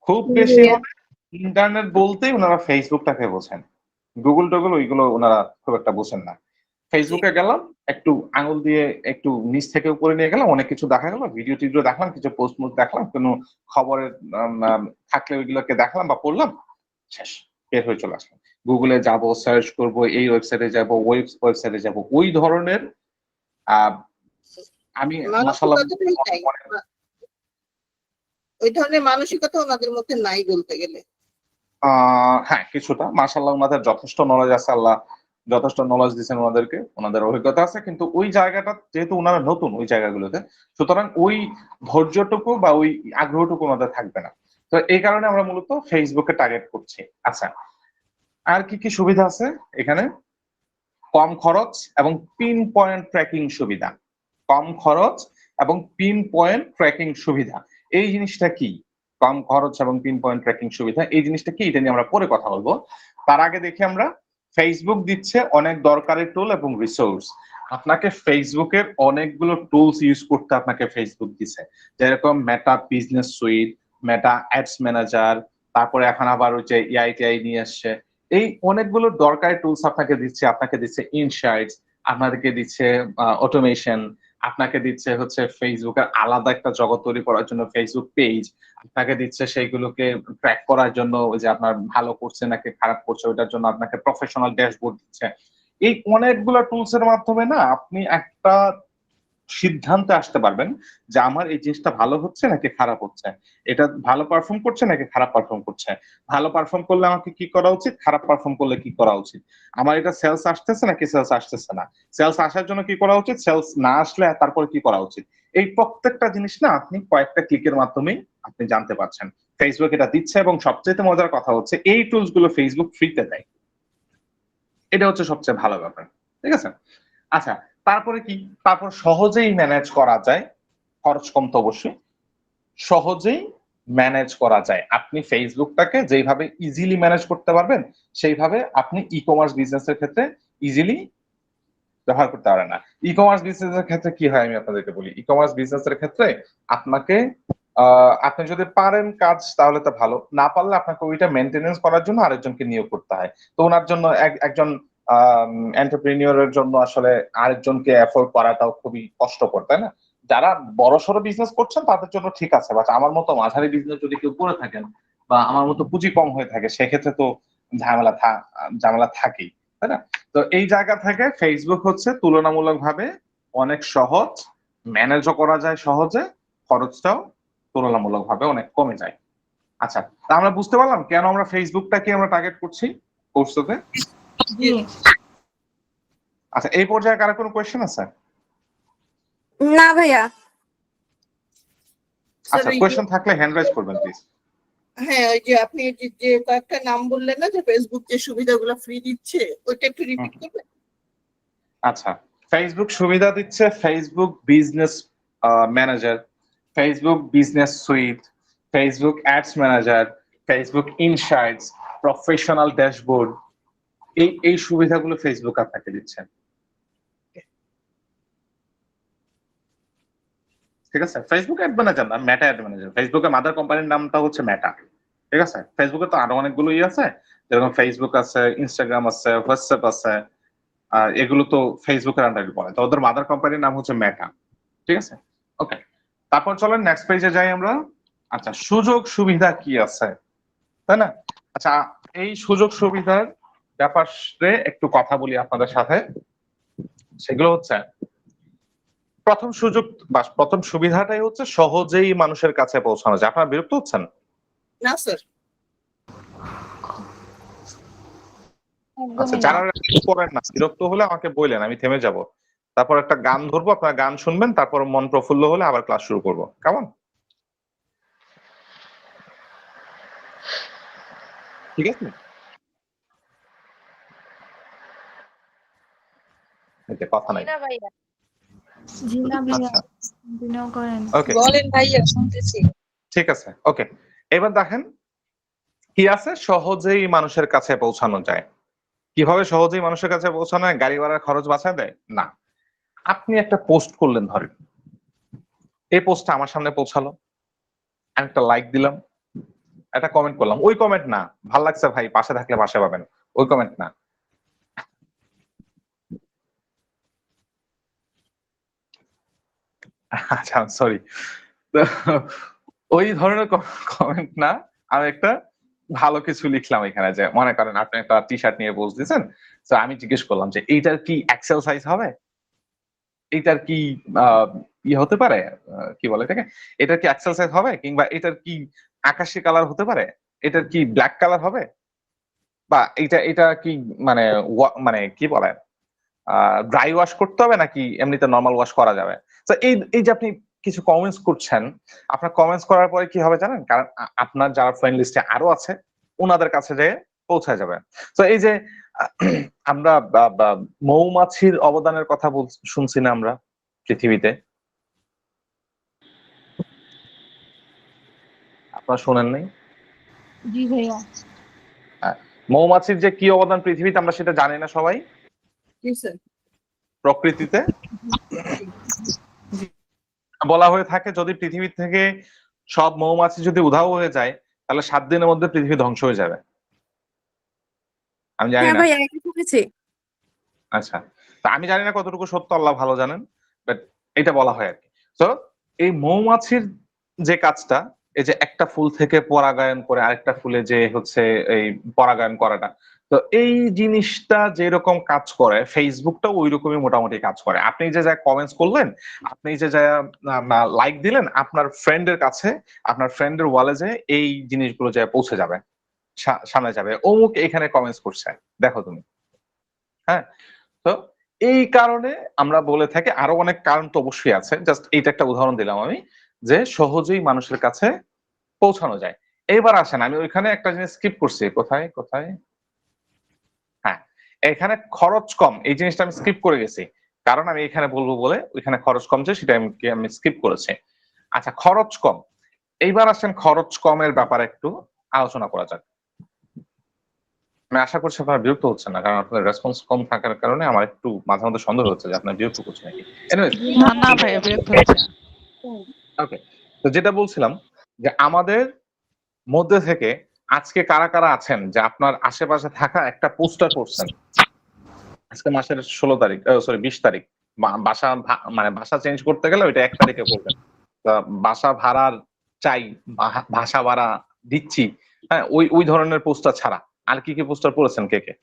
খুব বেশি হলে ইন্টারনেট বলতেই ওনারা ফেসবুকটাকে বোঝেন, গুগল টুগল ওইগুলো ওনারা খুব একটা বোঝেন না। ফেসবুকে গেলাম, একটু আঙুল দিয়ে একটু নিচ থেকে উপরে নিয়ে গেলাম, অনেক কিছু দেখা গেল, ভিডিও টিডিও দেখলাম, কিছু পোস্ট মোস্ট দেখলাম, কোনো খবরের থাকলে ওইগুলোকে দেখলাম বা পড়লাম, শেষ, বের হয়ে চলে আসলাম। গুগলে যাব, সার্চ করব, এই ওয়েবসাইটে যাব, ওই ওয়েবসাইটে যাব, ওই ধরনের আমি মাশাআল্লাহ মানসিকতাটাই নাই। ওই ধরনের মানসিকতা ওনাদের মধ্যে নাই বলতে গেলে। হ্যাঁ, কিছুটা মাশাআল্লাহ ওনাদের যথেষ্ট নলেজ আছে, আল্লাহ যথেষ্ট নলেজ দিচ্ছেন ওনাদেরকে, ওনাদের অভিজ্ঞতা আছে, কিন্তু ওই জায়গাটা যেহেতু ওনারা নতুন ওই জায়গাগুলোতে, সুতরাং ওই ধৈর্যটুকু বা ওই আগ্রহটুকু ওনাদের থাকবে না। তো এই কারণে আমরা মূলত ফেসবুকে টার্গেট করছি। আচ্ছা, আর কি কি সুবিধা আছে এখানে? কম খরচ এবং পিন পয়েন্ট ট্র্যাকিং সুবিধা। কম খরচ এবং পিন পয়েন্ট ট্র্যাকিং সুবিধা, এই জিনিসটা কি? কম খরচ এবং পিন পয়েন্ট ট্র্যাকিং সুবিধা এই জিনিসটা কি, এটা নিয়ে আমরা পরে কথা বলবো। তার আগে দেখি আমরা ফেসবুক দিচ্ছে অনেক দরকারি টুল এবং রিসোর্স। আপনাকে ফেসবুকের অনেকগুলো টুলস ইউজ করতে আপনাকে ফেসবুক দিচ্ছে, যেরকম মেটা বিজনেস সুইট, মেটা অ্যাডস ম্যানেজার, তারপরে এখন আবার ওই যে এআই নিয়ে আসছে। এই অনেকগুলো দরকারি টুলস আপনাকে দিচ্ছে ইনসাইটস, আপনাদেরকে দিচ্ছে অটোমেশন, আপনাকে দিচ্ছে হচ্ছে ফেসবুকের আলাদা একটা জগৎ তৈরি করার জন্য ফেসবুক পেজ, আপনাকে দিচ্ছে সেইগুলোকে ট্র্যাক করার জন্য ওই যে আপনার ভালো করছে নাকি খারাপ করছে ওইটার জন্য আপনাকে প্রফেশনাল ড্যাশবোর্ড দিচ্ছে। এই অনেকগুলো টুলস এর মাধ্যমে না আপনি একটা সিদ্ধান্তে আসতে পারবেন যে আমার এই জিনিসটা ভালো হচ্ছে নাকি খারাপ হচ্ছে, এটা ভালো পারফর্ম করছে নাকি খারাপ পারফর্ম করছে, ভালো পারফর্ম করলে আমাকে কি করা উচিত, খারাপ পারফর্ম করলে কি করা উচিত, আমার এটা সেলস আসতেছে নাকি সেলস আসতেছে না, সেলস আসার জন্য কি করা উচিত, সেলস না আসলে তারপরে কি করা উচিত। এই প্রত্যেকটা জিনিস না আপনি কয়েকটা ক্লিকের মাধ্যমেই আপনি জানতে পারছেন। ফেসবুক এটা দিচ্ছে এবং সবচেয়ে মজার কথা হচ্ছে এই টুলস গুলো ফেসবুক ফ্রিতে দেয়। এটা হচ্ছে সবচেয়ে ভালো ব্যাপার, ঠিক আছে। আচ্ছা, তারপরে কি, তারপর সহজেই ম্যানেজ করা যায়, খরচ কম তো অবশ্যই, সহজেই ম্যানেজ করা যায়। আপনি ফেসবুকটাকে যেইভাবে ইজিলি ম্যানেজ করতে পারবেন সেইভাবে আপনি ই কমার্স বিজনেসের ক্ষেত্রে ইজিলি ব্যবহার করতে পারেন না। ই কমার্স বিজনেসের ক্ষেত্রে কি হয় আমি আপনাদেরকে বলি। ই কমার্স বিজনেসের ক্ষেত্রে আপনাকে আপনি যদি পারেন কাজ তাহলে তো ভালো, না পারলে আপনাকে ওইটা মেনটেনেন্স করার জন্য আরেকজনকে নিয়োগ করতে হয়। তো ওনার জন্য একজন এন্টারপ্রেনিয়রের জন্য আসলে আরেকজনকে এফোর্ড করাটাও খুবই কষ্টকর, তাই না? যারা বড় সড়ো বিজনেস করছেন তাদের জন্য ঠিক আছে, বাট আমার মতো মাঝারি বিজনেস যদি কেউ করে থাকেন বা আমার মতো পুঁজি কম হয়ে থাকে সেক্ষেত্রে তো ঝামেলা থাকেই, তাই না? তো এই জায়গা থেকে ফেসবুক হচ্ছে তুলনামূলকভাবে অনেক সহজ, ম্যানেজও করা যায় সহজে, খরচটাও তুলনামূলকভাবে অনেক কমে যায়। আচ্ছা, তা আমরা বুঝতে পারলাম কেন আমরা ফেসবুকটাকে আমরা টার্গেট করছি কোর্সটাতে। জি আচ্ছা, এই পর্যায়ে কারো কোনো কোয়েশ্চেন আছে? না ভাইয়া। আচ্ছা, কোয়েশ্চেন থাকলে হ্যান্ড রাইজ করবেন প্লিজ। হ্যাঁ, ওই যে আপনি যে কয়েকটা নাম বললেন না যে ফেসবুক যে সুবিধাগুলো ফ্রি দিচ্ছে, ওইটা একটু রিপিট করবেন। আচ্ছা, ফেসবুক সুবিধা দিচ্ছে Facebook business manager, Facebook business suite, Facebook ads manager, Facebook insights, professional dashboard. এই সুবিধাগুলো ফেসবুক আপনাকে দিচ্ছে, ঠিক আছে। ফেসবুক অ্যাড ম্যানেজার না, মেটা অ্যাড ম্যানেজার। ফেসবুকের মাদার কোম্পানির নামটা হচ্ছে মেটা, ঠিক আছে। ফেসবুকে তো আরো অনেকগুলো আছে, যেরকম ফেসবুক আছে, ইনস্টাগ্রাম আছে, হোয়াটসঅ্যাপ আছে, এগুলো তো ফেসবুকের আন্ডারে পড়ে। তো ওদের মাদার কোম্পানির নাম হচ্ছে মেটা, ঠিক আছে। ওকে, তারপর চলেন নেক্সট পেজে যাই আমরা। আচ্ছা, সুযোগ সুবিধা কি আছে, তাই না? আচ্ছা, এই সুযোগ সুবিধার ব্যাপারে একটু কথা বলি আপনাদের সাথে। সেগুলো হচ্ছে, প্রথম সুযোগ বা প্রথম সুবিধাটাই হচ্ছে সহজেই মানুষের কাছে পৌঁছানো যায়। আপনারা বিরক্ত হচ্ছেন? না স্যার, আচ্ছা, একদমই না। যারা করেন না, বিরক্ত হলে আমাকে বললেন, আমি থেমে যাব। তারপর একটা গান ধরবো, আপনারা গান শুনবেন, তারপর মন প্রফুল্ল হলে আবার ক্লাস শুরু করবো, কেমন? ঠিক আছে, এই যে কথা নাই। ভাইয়া। জি না ভাইয়া, আচ্ছা, কন্টিনিউ করেন। ওকে, বলেন ভাইয়া, শুনতেছি। ঠিক আছে, ওকে। এবার দেখেন কি আছে, সহজেই মানুষের কাছে পৌঁছানো যায়। কিভাবে সহজেই মানুষের কাছে পৌঁছানো হয়? গাড়ি ভাড়ার খরচ বাঁচায় দেয় না। আপনি একটা পোস্ট করলেন, ধরেন এই পোস্টটা আমার সামনে পৌঁছালো, আমি একটা লাইক দিলাম, একটা কমেন্ট করলাম, ওই কমেন্ট না, ভাল লাগছে ভাই, পাশে থাকলে পাশে পাবেন, ওই কমেন্ট না। আচ্ছা, সরি, ওই ধরনের কমেন্ট না। আমি একটা ভালো কিছু লিখলাম এখানে, যে মনে করেন আপনি একটা টি শার্ট নিয়ে পোস্ট দিয়েছেন, তো আমি জিজ্ঞেস করলাম যে এইটার কি এক্সেল সাইজ হবে, এইটার কি হতে পারে, কি বলে এটাকে, এটার কি এক্সেল সাইজ হবে, কিংবা এটার কি আকাশি কালার হতে পারে, এটার কি ব্ল্যাক কালার হবে, বা এটা কি মানে মানে কি বলে ড্রাই ওয়াশ করতে হবে নাকি এমনিতে নর্মাল ওয়াশ করা যাবে। তো এই যে আপনি কিছু কমেন্টস করছেন, আপনার কমেন্টস করার পরে কি হবে জানেন? কারণ আপনার যারা ফ্রেন্ড লিস্টে আরো আছে ওনাদের কাছে যেয়ে পৌঁছায় যাবে। তো এই যে আমরা মৌমাছির অবদানের কথা শুনছি না আমরা পৃথিবীতে, আপনারা শোনেন নাই? জি ভাইয়া। মৌমাছির যে কি অবদান পৃথিবীতে আমরা সেটা জানি না সবাই, জি স্যার। প্রকৃতিতে বলা হয়ে থাকে যদি পৃথিবী থেকে সব মৌমাছি যদি উধাও হয়ে যায় তাহলে 7 দিনের মধ্যে পৃথিবী ধ্বংস হয়ে যাবে। আমি জানি হ্যাঁ না। ভাই আগে শুনেছি। আচ্ছা, তা আমি জানি না কতটুকু সত্য, আল্লাহ ভালো জানেন, বাট এটা বলা হয় আর কি। তো এই মৌমাছির যে কাজটা, এই যে একটা ফুল থেকে পরাগায়ন করে আরেকটা ফুলে যে হচ্ছে এই পরাগায়ন করাটা, তো এই জিনিসটা যেরকম কাজ করে ফেসবুকটাও ওই রকমই মোটামুটি কাজ করে। আপনি যে যা কমেন্টস করলেন, আপনি যে যা লাইক দিলেন, আপনার ফ্রেন্ডের কাছে, আপনার ফ্রেন্ডের ওয়ালে যে এই জিনিসগুলো যে পৌঁছে যাবে, সামনে যাবে, অমুক এখানে কমেন্টস করছে, দেখো তুমি। হ্যাঁ, তো এই কারণে আমরা বলে থাকি, আরো অনেক কারণ তো অবশ্যই আছে, জাস্ট এইটা একটা উদাহরণ দিলাম আমি, যে সহজেই মানুষের কাছে পৌঁছানো যায়। এইবার আসেন, আমি ওইখানে একটা জিনিস স্কিপ করছি, কোথায় কোথায়, হ্যাঁ, এখানে খরচ কম, এই জিনিসটা আমি স্কিপ করে গেছি, কারণ আমি এখানে বলবো বলে ওইখানে খরচ কম যে সেটা আমি স্কিপ করেছি। আচ্ছা, খরচ কম, এইবার আসেন খরচ কমের ব্যাপারে একটু আলোচনা করা যাক। আমি আশা করছি আপনারা বিরক্ত হচ্ছেন না, কারণ আপনাদের রেসপন্স কম থাকার কারণে আমার একটু মাঝে মধ্যে সন্দেহ হচ্ছে যে আপনারা বিরক্ত করছেন নাকি। এনিওয়েজ, না না ভাইয়া বিরক্ত হচ্ছে না। ওকে, তো যেটা বলছিলাম যে আমাদের মধ্যে থেকে আজকে কারা কারা আছেন যে আপনার আশেপাশে থাকা একটা পোস্টার করছেন, আজকে মাসের 16 তারিখ, সরি 20 তারিখ, বাসা মানে বাসা চেঞ্জ করতে গেলে ওইটা 1 তারিখে করবেন, বাসা ভাড়ার চাই, ভাষা ভাড়া দিচ্ছি, হ্যাঁ, ওই ওই ধরনের পোস্টার ছাড়া আর কি কি পোস্টার করেছেন কে কে?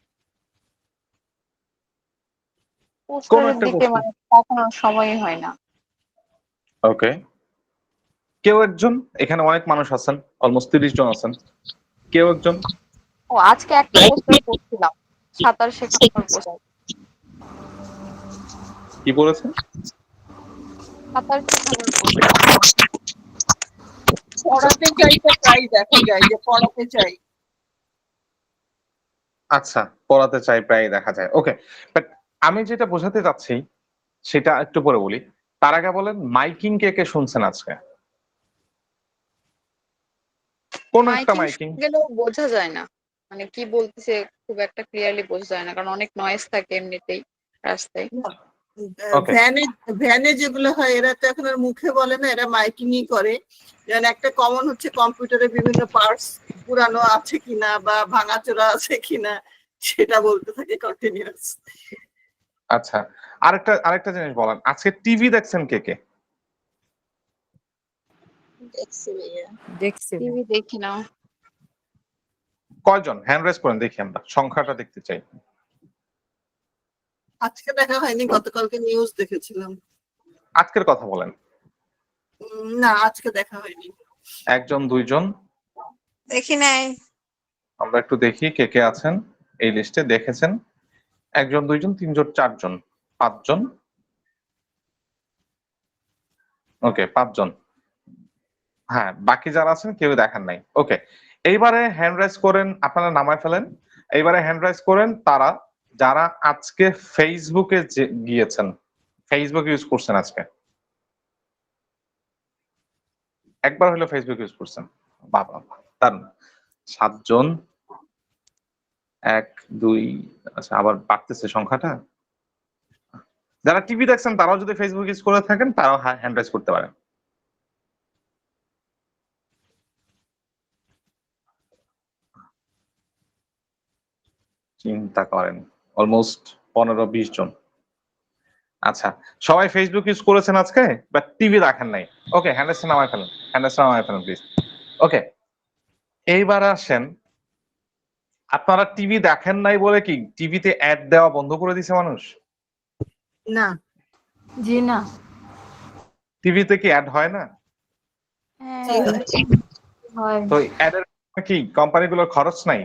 পোস্টারের একটা দিকে poster। মানে তাকানোর সময়ই হয় না। ওকে, কেউ একজন, এখানে অনেক মানুষ আছেন, অলমোস্ট 30 জন আছেন, কেউ একজন। ও আজকে একটা পোস্টার করছিলাম, সাঁতার শেখানোর পোস্টার। কি বলেছেন? সাঁতার শেখানোর পোস্টার। পড়াতে চাইতে প্রায় দেখা যায় যে পড়াতে চাই। আচ্ছা, পড়াতে চাই প্রায় দেখা যায়, ওকে, বাট আমি যেটা বোঝাতে চাচ্ছি সেটা একটু পরে বলি। তার আগে বলেন, মাইকিং কে কে শুনছেন আজকে? কোন একটা মাইকিং? গেলেও বোঝা যায় না, মানে কি বলতেছে খুব একটা ক্লিয়ারলি বোঝা যায় না, কারণ অনেক নয়েজ থাকে এমনিতেই রাস্তায়। Okay. ভ্যানে ভ্যানে যেগুলো হয় এরা তো এখন আর মুখে বলে না, এরা মাইকিংই করে। যেমন একটা কমন হচ্ছে কম্পিউটারে বিভিন্ন পার্টস পুরানো আছে কিনা বা ভাঙাচোরা আছে কিনা সেটা বলতে থাকে কন্টিনিউয়াস। আচ্ছা, আরেকটা জিনিস বলেন, আজকে টিভি দেখছেন কে কে? দেখছি ভাইয়া। দেখছি। টিভি দেখি না। কয়জন হ্যান্ড রেজ করেন দেখি, আমরা সংখ্যাটা দেখতে চাই। আজকে দেখা হয়নি, গতকালকে নিউজ দেখেছিলাম। আজকের কথা বলেন। না আজকে দেখা হয়নি। একজন, দুইজন? দেখি নাই। আমরা একটু দেখি কে কে আছেন এই লিস্টে দেখেছেন। একজন, দুইজন, তিনজন, চারজন, পাঁচজন। ওকে, পাঁচজন। হ্যাঁ, বাকি যারা আছেন কেউ দেখেন নাই। ওকে, এইবারে হ্যান্ড রাইজ করেন, আপনারা নামায় ফেলেন। এইবারে হ্যান্ড রাইজ করেন তারা যারা আজকে ফেসবুকে গিয়েছেন, ফেসবুক ইউজ করছেন আজকে, একবার হলো ফেসবুক ইউজ করছেন। বাবা, দারুণ, 7 জন। 1 2, আচ্ছা আবার বাড়তেছে সংখ্যাটা। যারা টিভি দেখছেন তারাও যদি ফেসবুক ইউজ করে থাকেন তারাও হ্যান্ড রাইজ করতে পারেন। চিন্তা করেন, অলমোস্ট 15-20 জন। আচ্ছা, সবাই ফেসবুক ইউজ করেছেন আজকে, বাট টিভি দেখেন নাই। ওকে, হ্যান্ড রাইজ নামায় ফেলেন, হ্যান্ড রাইজ নামায় ফেলেন প্লিজ। ওকে, এইবার আসেন, আপনারা টিভি দেখেন নাই বলে কি টিভিতে অ্যাড দেওয়া বন্ধ করে দিছে মানুষ? না। জি না। টিভিতে কি অ্যাড হয় না? হয়। তো অ্যাডের কি কোম্পানিগুলোর খরচ নাই?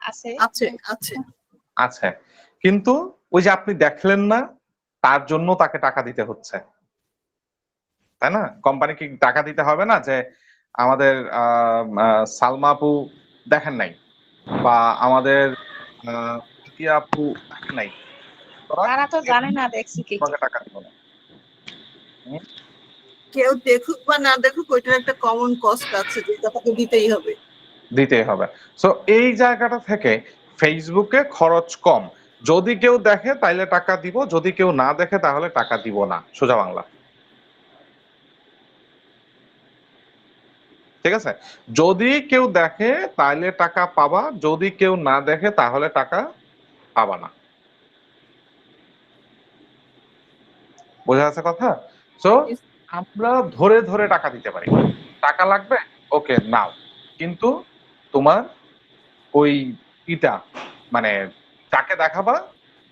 আছে আছে আছে আছে, কিন্তু ওই যে আপনি দেখলেন না তার জন্য তাকে টাকা দিতে হচ্ছে, তাই না? কোম্পানি কি টাকা দিতে হবে না যে আমাদের সালমা আপু দেখেন নাই বা আমাদের ইতিয়া আপু দেখেন নাই, তারা তো জানে না দেখছি কি। তোমাকে টাকা দিব না। কেউ দেখুক বা না দেখুক ওইটার একটা কমন কস্ট আছে যেটা তাকে দিতেই হবে। দিতেই হবে। সো এই জায়গাটা থেকে ফেসবুকে খরচ কম। যদি কেউ দেখে তাইলে টাকা দিব, যদি কেউ না দেখে তাহলে টাকা দিব না, সোজা বাংলা। ঠিক আছে, যদি কেউ দেখে তাহলে টাকা পাবা, যদি কেউ না দেখে তাহলে টাকা পাবা না। বোঝা যাচ্ছে কথা? সো আমরা ধরে ধরে টাকা দিতে পারি। টাকা লাগবে, ওকে নাও, কিন্তু তোমার ওই ইটা মানে যাকে দেখাবা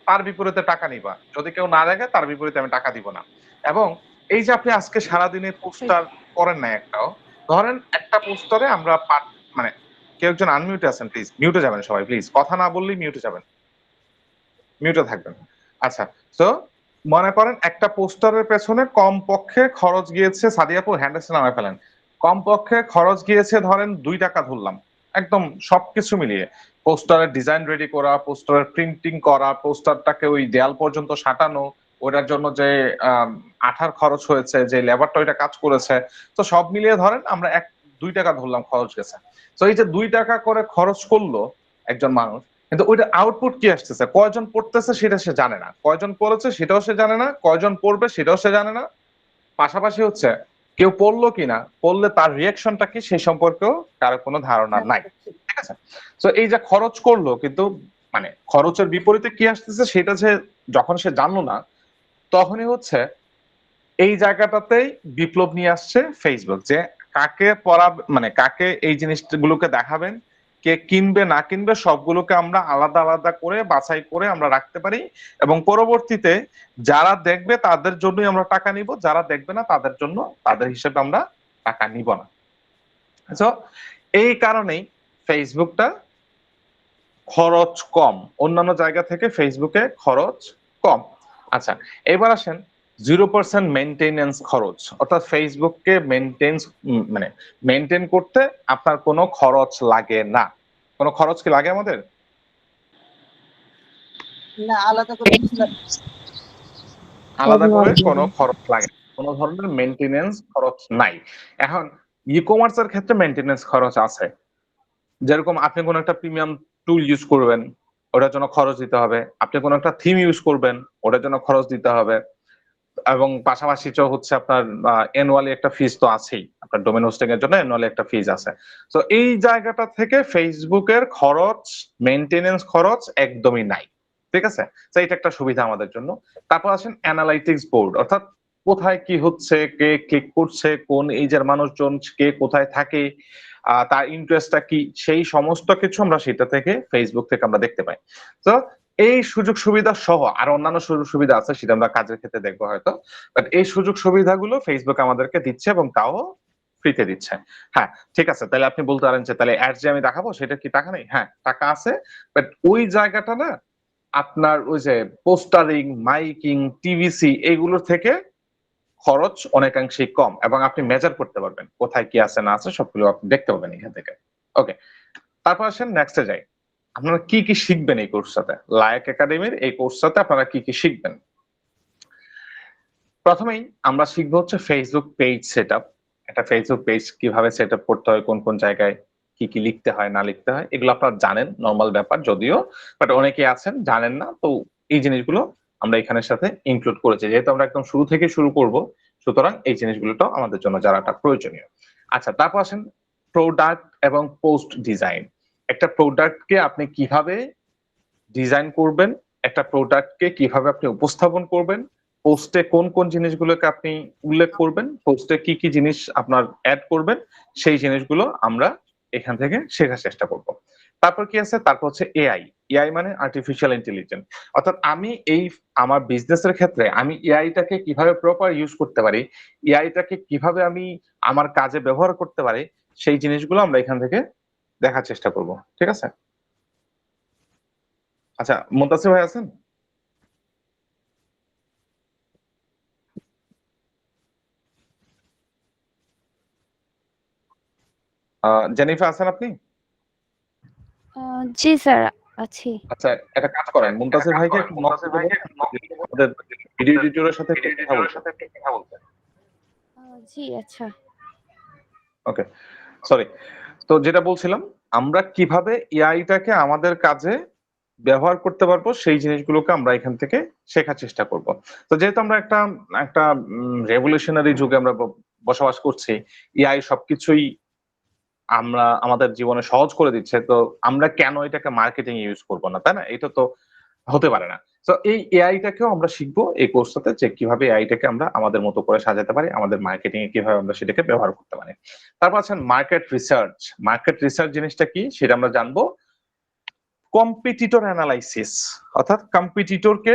তার বিপরীতে টাকা নিবা, যদি কেউ না দেখে তার বিপরীতে আমি টাকা দিব না। এবং এই যে আপনি আজকে সারাদিনে পোস্টার করেন না একটাও, ধরেন একটা পোস্টারে আমরা মানে কেউ একজন আনমিউটে আছেন, প্লিজ মিউটে যাবেন সবাই, প্লিজ কথা না বললেই মিউটে যাবেন, মিউটে থাকবেন। আচ্ছা, তো মনে করেন একটা পোস্টারের পেছনে কম পক্ষে খরচ গিয়েছে, সাদিয়াপুর হ্যান্ডেসে নামায় ফেলেন, কম পক্ষে খরচ গিয়েছে ধরেন 2 টাকা ধরলাম, একদম সবকিছু মিলিয়ে পোস্টারের ডিজাইন রেডি করা, পোস্টারের প্রিন্টিং করা, পোস্টারটাকে ওই দেয়াল পর্যন্ত সাঁটানো, ওটার জন্য যে আঠার খরচ হয়েছে, যে লেবারটা ওইটা কাজ করেছে, তো সব মিলিয়ে ধরেন আমরা 2 টাকা ধরলাম খরচ গেছে। তো এই যে 2 টাকা করে খরচ করলো একজন মানুষ, কিন্তু ওইটা আউটপুট কি আসতেছে, কয়জন পড়তেছে সেটা সে জানে না, কয়জন পড়েছে সেটাও সে জানে না, কয়জন পড়বে সেটাও সে জানে না। পাশাপাশি হচ্ছে কেউ পড়লো কিনা, পড়লে তার রিয়াকশনটা কি সেই সম্পর্কেও কারো কোনো ধারণা নাই। ঠিক আছে, তো এই যে খরচ করলো কিন্তু মানে খরচের বিপরীতে কি আসতেছে সেটা যে যখন সে জানলো না, তখনই হচ্ছে এই জায়গাটাতেই বিপ্লব নিয়ে আসছে ফেসবুক, যে কাকে পড়া মানে কাকে এই জিনিসগুলোকে দেখাবেন, কে কিনবে না কিনবে সবগুলোকে আমরা আলাদা আলাদা করে বাছাই করে আমরা রাখতে পারি, এবং পরবর্তীতে যারা দেখবে তাদের জন্যই আমরা টাকা নিব, যারা দেখবে না তাদের জন্য তাদের হিসেবে আমরা টাকা নিব না। তো এই কারণেই ফেসবুকটা খরচ কম, অন্যান্য জায়গা থেকে ফেসবুকে খরচ কম। আচ্ছা, এবার আসেন 0% মেনটেনেন্স খরচ, অর্থাৎ ফেসবুককে মানে মেনটেন করতে আপনার কোনো খরচ লাগে না। কোনো খরচ কি লাগে আমাদের? না, আলাদা করে কিছু লাগে না। আলাদা করে কোনো খরচ লাগে না, কোনো ধরনের মেনটেনেন্স খরচ নাই। এখন ই কমার্সের ক্ষেত্রে মেনটেনেন্স খরচ আছে, যেরকম আপনি কোনো একটা প্রিমিয়াম টুল ইউজ করবেন, ওটার জন্য খরচ দিতে হবে, আপনি কোনো একটা থিম ইউজ করবেন, ওটার জন্য খরচ দিতে হবে, এবং পাশাপাশি হচ্ছে আপনার অ্যানুয়ালি একটা ফিজ তো আছেই, আপনার ডোমেন হোস্টিং এর জন্য অ্যানুয়ালি একটা ফিজ আছে। তো এই জায়গাটা থেকে ফেসবুকের খরচ, মেইনটেনেন্স খরচ একদমই নাই। ঠিক আছে, তো এটা একটা সুবিধা আমাদের জন্য। তারপর আসেন অ্যানালাইটিক্স বোর্ড, অর্থাৎ কোথায় কি হচ্ছে, কে ক্লিক করছে, কোন এজের মানুষজন কে কোথায় থাকে, তার ইন্টারেস্টটা কি, সেই সমস্ত কিছু আমরা সেটা থেকে ফেসবুক থেকে আমরা দেখতে পাই। তো এই সুযোগ সুবিধা সহ আর অন্যান্য সুযোগ সুবিধা আছে, সেটা আমরা কাজের ক্ষেত্রে দেখবো হয়তো, বাট এই সুযোগ সুবিধাগুলো ফেসবুক আমাদেরকে দিচ্ছে এবং তাও ফ্রিতে দিচ্ছে। হ্যাঁ, ঠিক আছে, তাহলে আপনি বলতে পারেন যে তাহলে অ্যাড যে আমি দেখাবো সেটা কি টাকা নেই? হ্যাঁ, টাকা আছে, বাট ওই জায়গাটা না আপনার ওই যে পোস্টারিং, মাইকিং, টিভিসি এইগুলোর থেকে খরচ অনেকাংশেই কম, এবং আপনি মেজার করতে পারবেন কোথায় কি আছে না আছে, সবগুলো আপনি দেখতে পাবেন এখান থেকে। ওকে, তারপর আসেন নেক্সটে যাই, আপনারা কি কি শিখবেন এই কোর্সটাতে, লায়েক একাডেমির এই কোর্সটাতে আপনারা কি কি শিখবেন। প্রথমেই আমরা শিখবো হচ্ছে ফেসবুক পেজ সেটআপ। একটা ফেসবুক পেজ কিভাবে সেটআপ করতে হয়, কোন কোন জায়গায় কি কি লিখতে হয় না লিখতে হয়, এগুলো আপনারা জানেন, নর্মাল ব্যাপার যদিও, বাট অনেকেই আছেন জানেন না, তো এই জিনিসগুলো আমরা এখানের সাথে ইনক্লুড করেছি, যেহেতু আমরা একদম শুরু থেকে শুরু করব, সুতরাং এই জিনিসগুলোটাও আমাদের জন্য যারাটা প্রয়োজনীয়। আচ্ছা, তারপর আসেন প্রোডাক্ট এবং পোস্ট ডিজাইন। একটা প্রোডাক্টকে আপনি কিভাবে ডিজাইন করবেন, একটা প্রোডাক্টকে কিভাবে আপনি উপস্থাপন করবেন, পোস্টে কোন কোন জিনিসগুলোকে আপনি উল্লেখ করবেন, পোস্টে কি কি জিনিস আপনার অ্যাড করবেন, সেই জিনিসগুলো আমরা এখান থেকে শেখার চেষ্টা করব। তারপর কি আছে, তারপর হচ্ছে এআই। এআই মানে আর্টিফিশিয়াল ইন্টেলিজেন্স, অর্থাৎ আমি এই আমার বিজনেসের ক্ষেত্রে আমি এআইটাকে কিভাবে প্রপার ইউজ করতে পারি, এআইটাকে কিভাবে আমি আমার কাজে ব্যবহার করতে পারি, সেই জিনিসগুলো আমরা এখান থেকে দেখার চেষ্টা করব। ঠিক আছে, আচ্ছা মুনতাসির ভাই আছেন? জেনিফার আছেন আপনি? জি স্যার, আছি। আচ্ছা, একটা কাজ করেন, মুনতাসির ভাইকে একটু নক করে বলেন আমাদের ভিডিও এডিটরের সাথে একটু কথা বলতে। জি আচ্ছা। ওকে, সরি। তো যেটা বলছিলাম আমরা কিভাবে এআইটাকে আমাদের কাজে ব্যবহার করতে পারবো সেই জিনিসগুলোকে আমরা এখান থেকে শেখার চেষ্টা করব। তো যেহেতু আমরা একটা একটা রেভলিউশনারি যুগে আমরা বসবাস করছি, এআই সবকিছুই আমরা আমাদের জীবনে সহজ করে দিচ্ছে, তো আমরা কেন এটাকে মার্কেটিং ইউজ করব না, তাই না? এটা তো হতে পারে না। তো এই এআইটাকেও আমরা শিখবো এই কোর্সটাতে, যে কিভাবে এআইটাকে আমরা আমাদের মতো করে সাজাতে পারি, আমাদের মার্কেটিং এ কিভাবে আমরা সেটাকে ব্যবহার করতে পারি। তারপর আছেন মার্কেট রিসার্চ। মার্কেট রিসার্চ জিনিসটা কি সেটা আমরা জানবো। কম্পিটিটর অ্যানালাইসিস, অর্থাৎ কম্পিটিটরকে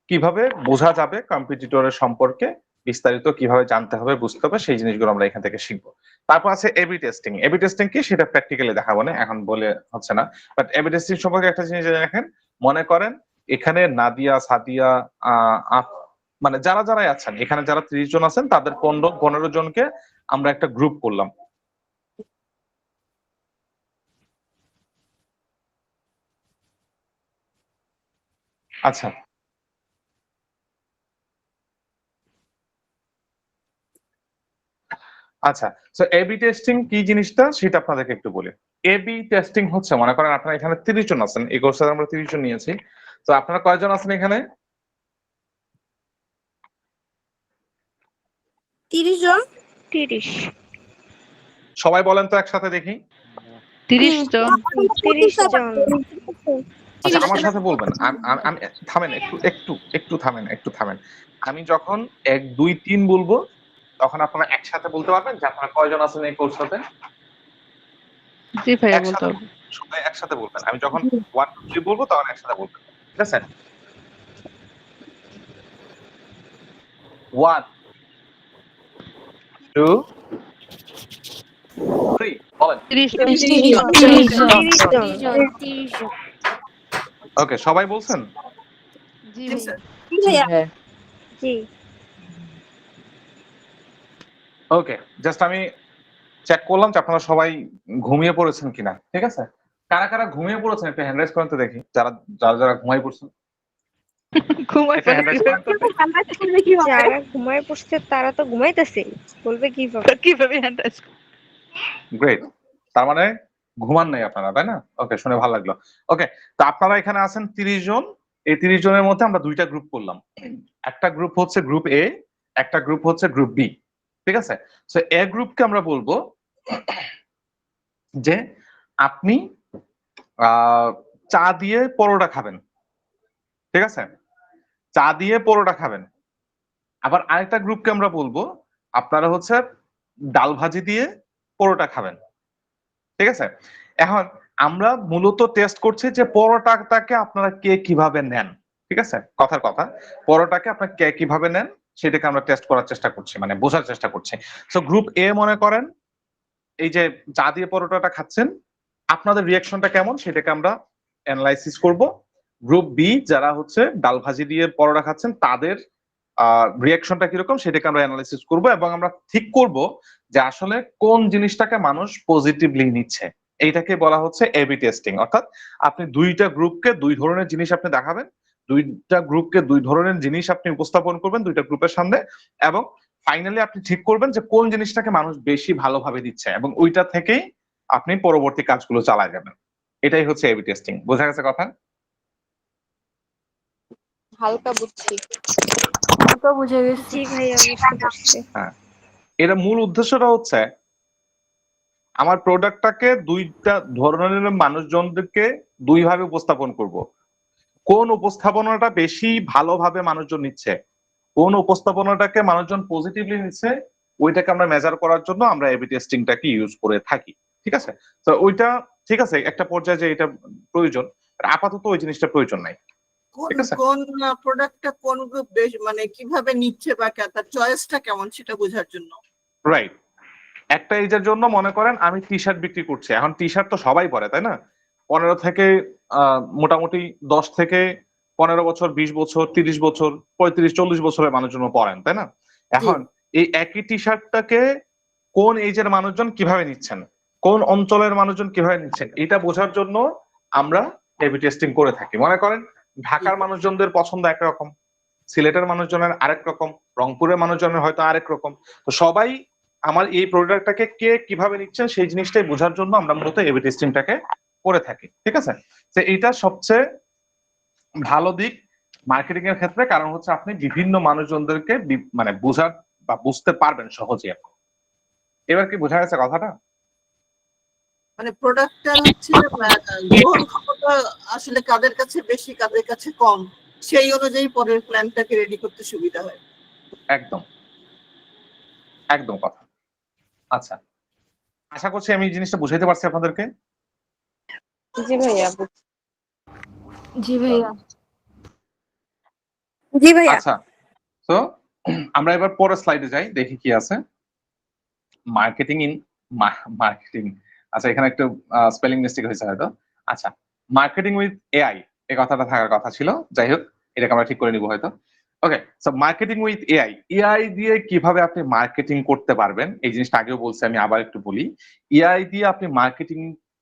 কিভাবে বোঝা যাবে, কম্পিটিটরের সম্পর্কে বিস্তারিত কিভাবে জানতে হবে, বুঝতে হবে, সেই জিনিসগুলো আমরা এখান থেকে শিখবো। তারপর আছে এবি টেস্টিং। এবি টেস্টিং কি সেটা প্র্যাকটিক্যালি দেখাবো না, এখন বলে হচ্ছে না। বাট এবি টেস্টিং সম্পর্কে একটা জিনিস জেনে রাখেন। মনে করেন এখানে নাদিয়া, সাদিয়া, মানে যারা যারাই আছেন এখানে, যারা 30 জন আছেন তাদের 15 জনকে আমরা একটা গ্রুপ করলাম। আচ্ছা, আচ্ছা। সো এবি টেস্টিং কি জিনিসটা সেটা আপনাদেরকে একটু বলি। এবি টেস্টিং হচ্ছে, মনে করেন আপনারা এখানে 30 জন আছেন, এই কোর্সে আমরা 30 জন নিয়েছি। তো আপনারা কয়জন আছেন এখানে? 30 জন। 30 সবাই বলেন তো একসাথে দেখি। 30 জন। 30 জন। আচ্ছা, আমার সাথে বলবেন। আমি থামেন, একটু থামেন, একটু থামেন। আমি যখন 1 2 3 বলবো তখন আপনারা একসাথে বলতে পারবেন যে আপনারা কয়জন আছেন এই কোর্সটাতে। জি ভাইয়া বলতে একসাথে হবে। সবাই একসাথে বলবেন। আমি যখন 1 2 3 বলবো তখন একসাথে বলবেন, ঠিক আছে? 1 2 3 বলেন। 30 জন। 30 জন। ওকে, সবাই বলছেন? জি জি, ভাইয়া। স্যার। জি। ওকে, জাস্ট আমি চেক করলাম যে আপনারা সবাই ঘুমিয়ে পড়েছেন কিনা, ঠিক আছে? কারা কারা ঘুমিয়ে পড়েছেন একটু হ্যান্ড রাইজ করেন তো দেখি। যারা যারা যারা ঘুমাই পড়ছেন ঘুমাই একটা হ্যান্ড রাইজ করেন তো। যারা ঘুমায় পড়ছে তারা তো ঘুমাইতেছে, বলবে কিভাবে? কিভাবে হ্যান্ড রাইজ গ্রেট, তার মানে ঘুমান নাই আপনারা, তাই না? ওকে, শুনে ভালো লাগলো। ওকে, তো আপনারা এখানে আছেন 30 জন। এই 30 জনের মধ্যে আমরা দুইটা গ্রুপ করলাম। একটা গ্রুপ হচ্ছে গ্রুপ এ, একটা গ্রুপ হচ্ছে গ্রুপ বি, ঠিক আছে? সো এ গ্রুপকে আমরা বলবো যে আপনি চা দিয়ে পরোটা খাবেন, ঠিক আছে? চা দিয়ে পরোটা খাবেন। আবার আরেকটা গ্রুপকে আমরা বলবো আপনারা হচ্ছে ডাল ভাজি দিয়ে পরোটা খাবেন, ঠিক আছে? এখন আমরা মূলত টেস্ট করছি যে পরোটাটাকে আপনারা কে কিভাবে নেন, ঠিক আছে? কথার কথা, পরোটাকে আপনারা কে কিভাবে নেন সেটাকে আমরা টেস্ট করার চেষ্টা করছি, মানে বোঝার চেষ্টা করছি। সো গ্রুপ এ মনে করেন এই যে চা দিয়ে পরোটাটা খাচ্ছেন, আপনাদের রিয়াকশনটা কেমন সেটাকে আমরা অ্যানালাইসিস করব। গ্রুপ বি যারা হচ্ছে ডাল ভাজি দিয়ে পরোটা খাচ্ছেন তাদের রিয়াকশনটা কিরকম সেটাকে আমরা অ্যানালাইসিস করব, এবং আমরা ঠিক করব যে আসলে কোন জিনিসটাকে মানুষ পজিটিভলি নিচ্ছে। এইটাকে বলা হচ্ছে এবি টেস্টিং। অর্থাৎ আপনি দুইটা গ্রুপকে দুই ধরনের জিনিস আপনি দেখাবেন, দুইটা গ্রুপকে দুই ধরনের জিনিস আপনি উপস্থাপন করবেন দুইটা গ্রুপের সামনে, এবং ফাইনালি আপনি ঠিক করবেন যে কোন জিনিসটাকে মানুষ বেশি ভালোভাবে দিচ্ছে, এবং ওইটা থেকেই আপনি পরবর্তী কাজগুলো চালায় যাবেন। এটাই হচ্ছে এবি টেস্টিং। বোঝা গেছে কথা? হালকা বুঝছি। তো বুঝে গেছি। জি ভাইয়া, বুঝতে পারছি। হ্যাঁ, এর মূল উদ্দেশ্যটা হচ্ছে আমার প্রোডাক্টটাকে দুইটা ধরনের মানুষজনদেরকে দুই ভাবে উপস্থাপন করব। কোন উপস্থাপনাটা বেশি ভালোভাবে মানুষজন নিচ্ছে, কোন উপস্থাপনাটাকে মানুষজন পজিটিভলি নিচ্ছে, ওইটাকে আমরা মেজার করার জন্য আমরা এবি টেস্টিংটাকে ইউজ করে থাকি, ঠিক আছে? তো ওইটা ঠিক আছে, একটা পর্যায়ে যে এটা প্রয়োজন, আপাতত ওই জিনিসটা প্রয়োজন নাই, কোন ঠিক আছে? কোন প্রোডাক্টটা কোন গ্রুপ বেশ মানে কিভাবে নিচ্ছে বা তার চয়েসটা কেমন সেটা বোঝার জন্য। রাইট। একটা এজের জন্য মনে করেন আমি টি শার্ট বিক্রি করছি, এখন টি শার্ট তো সবাই পরে, তাই না? 15 থেকে মোটামুটি 10 থেকে 15 বছর, 20 বছর, 30 বছর, 35 40 বছরের মানুষজন পরেন, তাই না? এখন এই একই টি শার্টটাকে কোন এজের মানুষজন কিভাবে নিচ্ছেন, কোন অঞ্চলের মানুষজন কিভাবে নিচ্ছেন, এটা বোঝার জন্য আমরা এবি টেস্টিং করে থাকি। মনে করেন ঢাকার মানুষজনদের পছন্দ একরকম, সিলেটের মানুষজনের আরেক রকম, রংপুরের মানুষজনের হয়তো আরেক রকম। তো সবাই আমার এই প্রোডাক্টটাকে কে কিভাবে নিচ্ছে সেই জিনিসটাই বোঝার জন্য আমরা মূলত এ/বি টেস্টিংটাকে করে থাকি। ঠিক আছে, তো এটা সবচেয়ে ভালো দিক মার্কেটিং এর ক্ষেত্রে, কারণ হচ্ছে আপনি বিভিন্ন মানুষজনদেরকে মানে বোঝার বা বুঝতে পারবেন সহজে। এবার কি বোঝা গেছে কথাটা? মানে প্রোডাক্টটার হচ্ছে গ্রহণ ক্ষমতা আসলে কাদের কাছে বেশি কাদের কাছে কম, সেই অনুযায়ী পরের প্ল্যানটাকে রেডি করতে সুবিধা হয়। একদম একদম কথা। আচ্ছা, আশা করছি আমি এই জিনিসটা বুঝাইতে পারছি আপনাদেরকে। জি ভাইয়া জি ভাইয়া। জি ভাইয়া। আচ্ছা, তো আমরা এবার পরের স্লাইডে যাই, দেখি কি আছে। মার্কেটিং ইন মার্কেটিং, আচ্ছা এখানে একটু স্পেলিং মিস্টেক হয়েছে হয়তো। আচ্ছা, মার্কেটিং উইথ এআই এই কথাটা থাকার কথা ছিল, যাই হোক এটাকে আমরা ঠিক করে নিব হয়তো। Okay, so marketing with AI, AI দিয়ে কিভাবে আপনি মার্কেটিং করতে পারবেন এই জিনিসটা আগেও বলছি, আমি আবার একটু বলি। এআই দিয়ে আপনি মার্কেটিং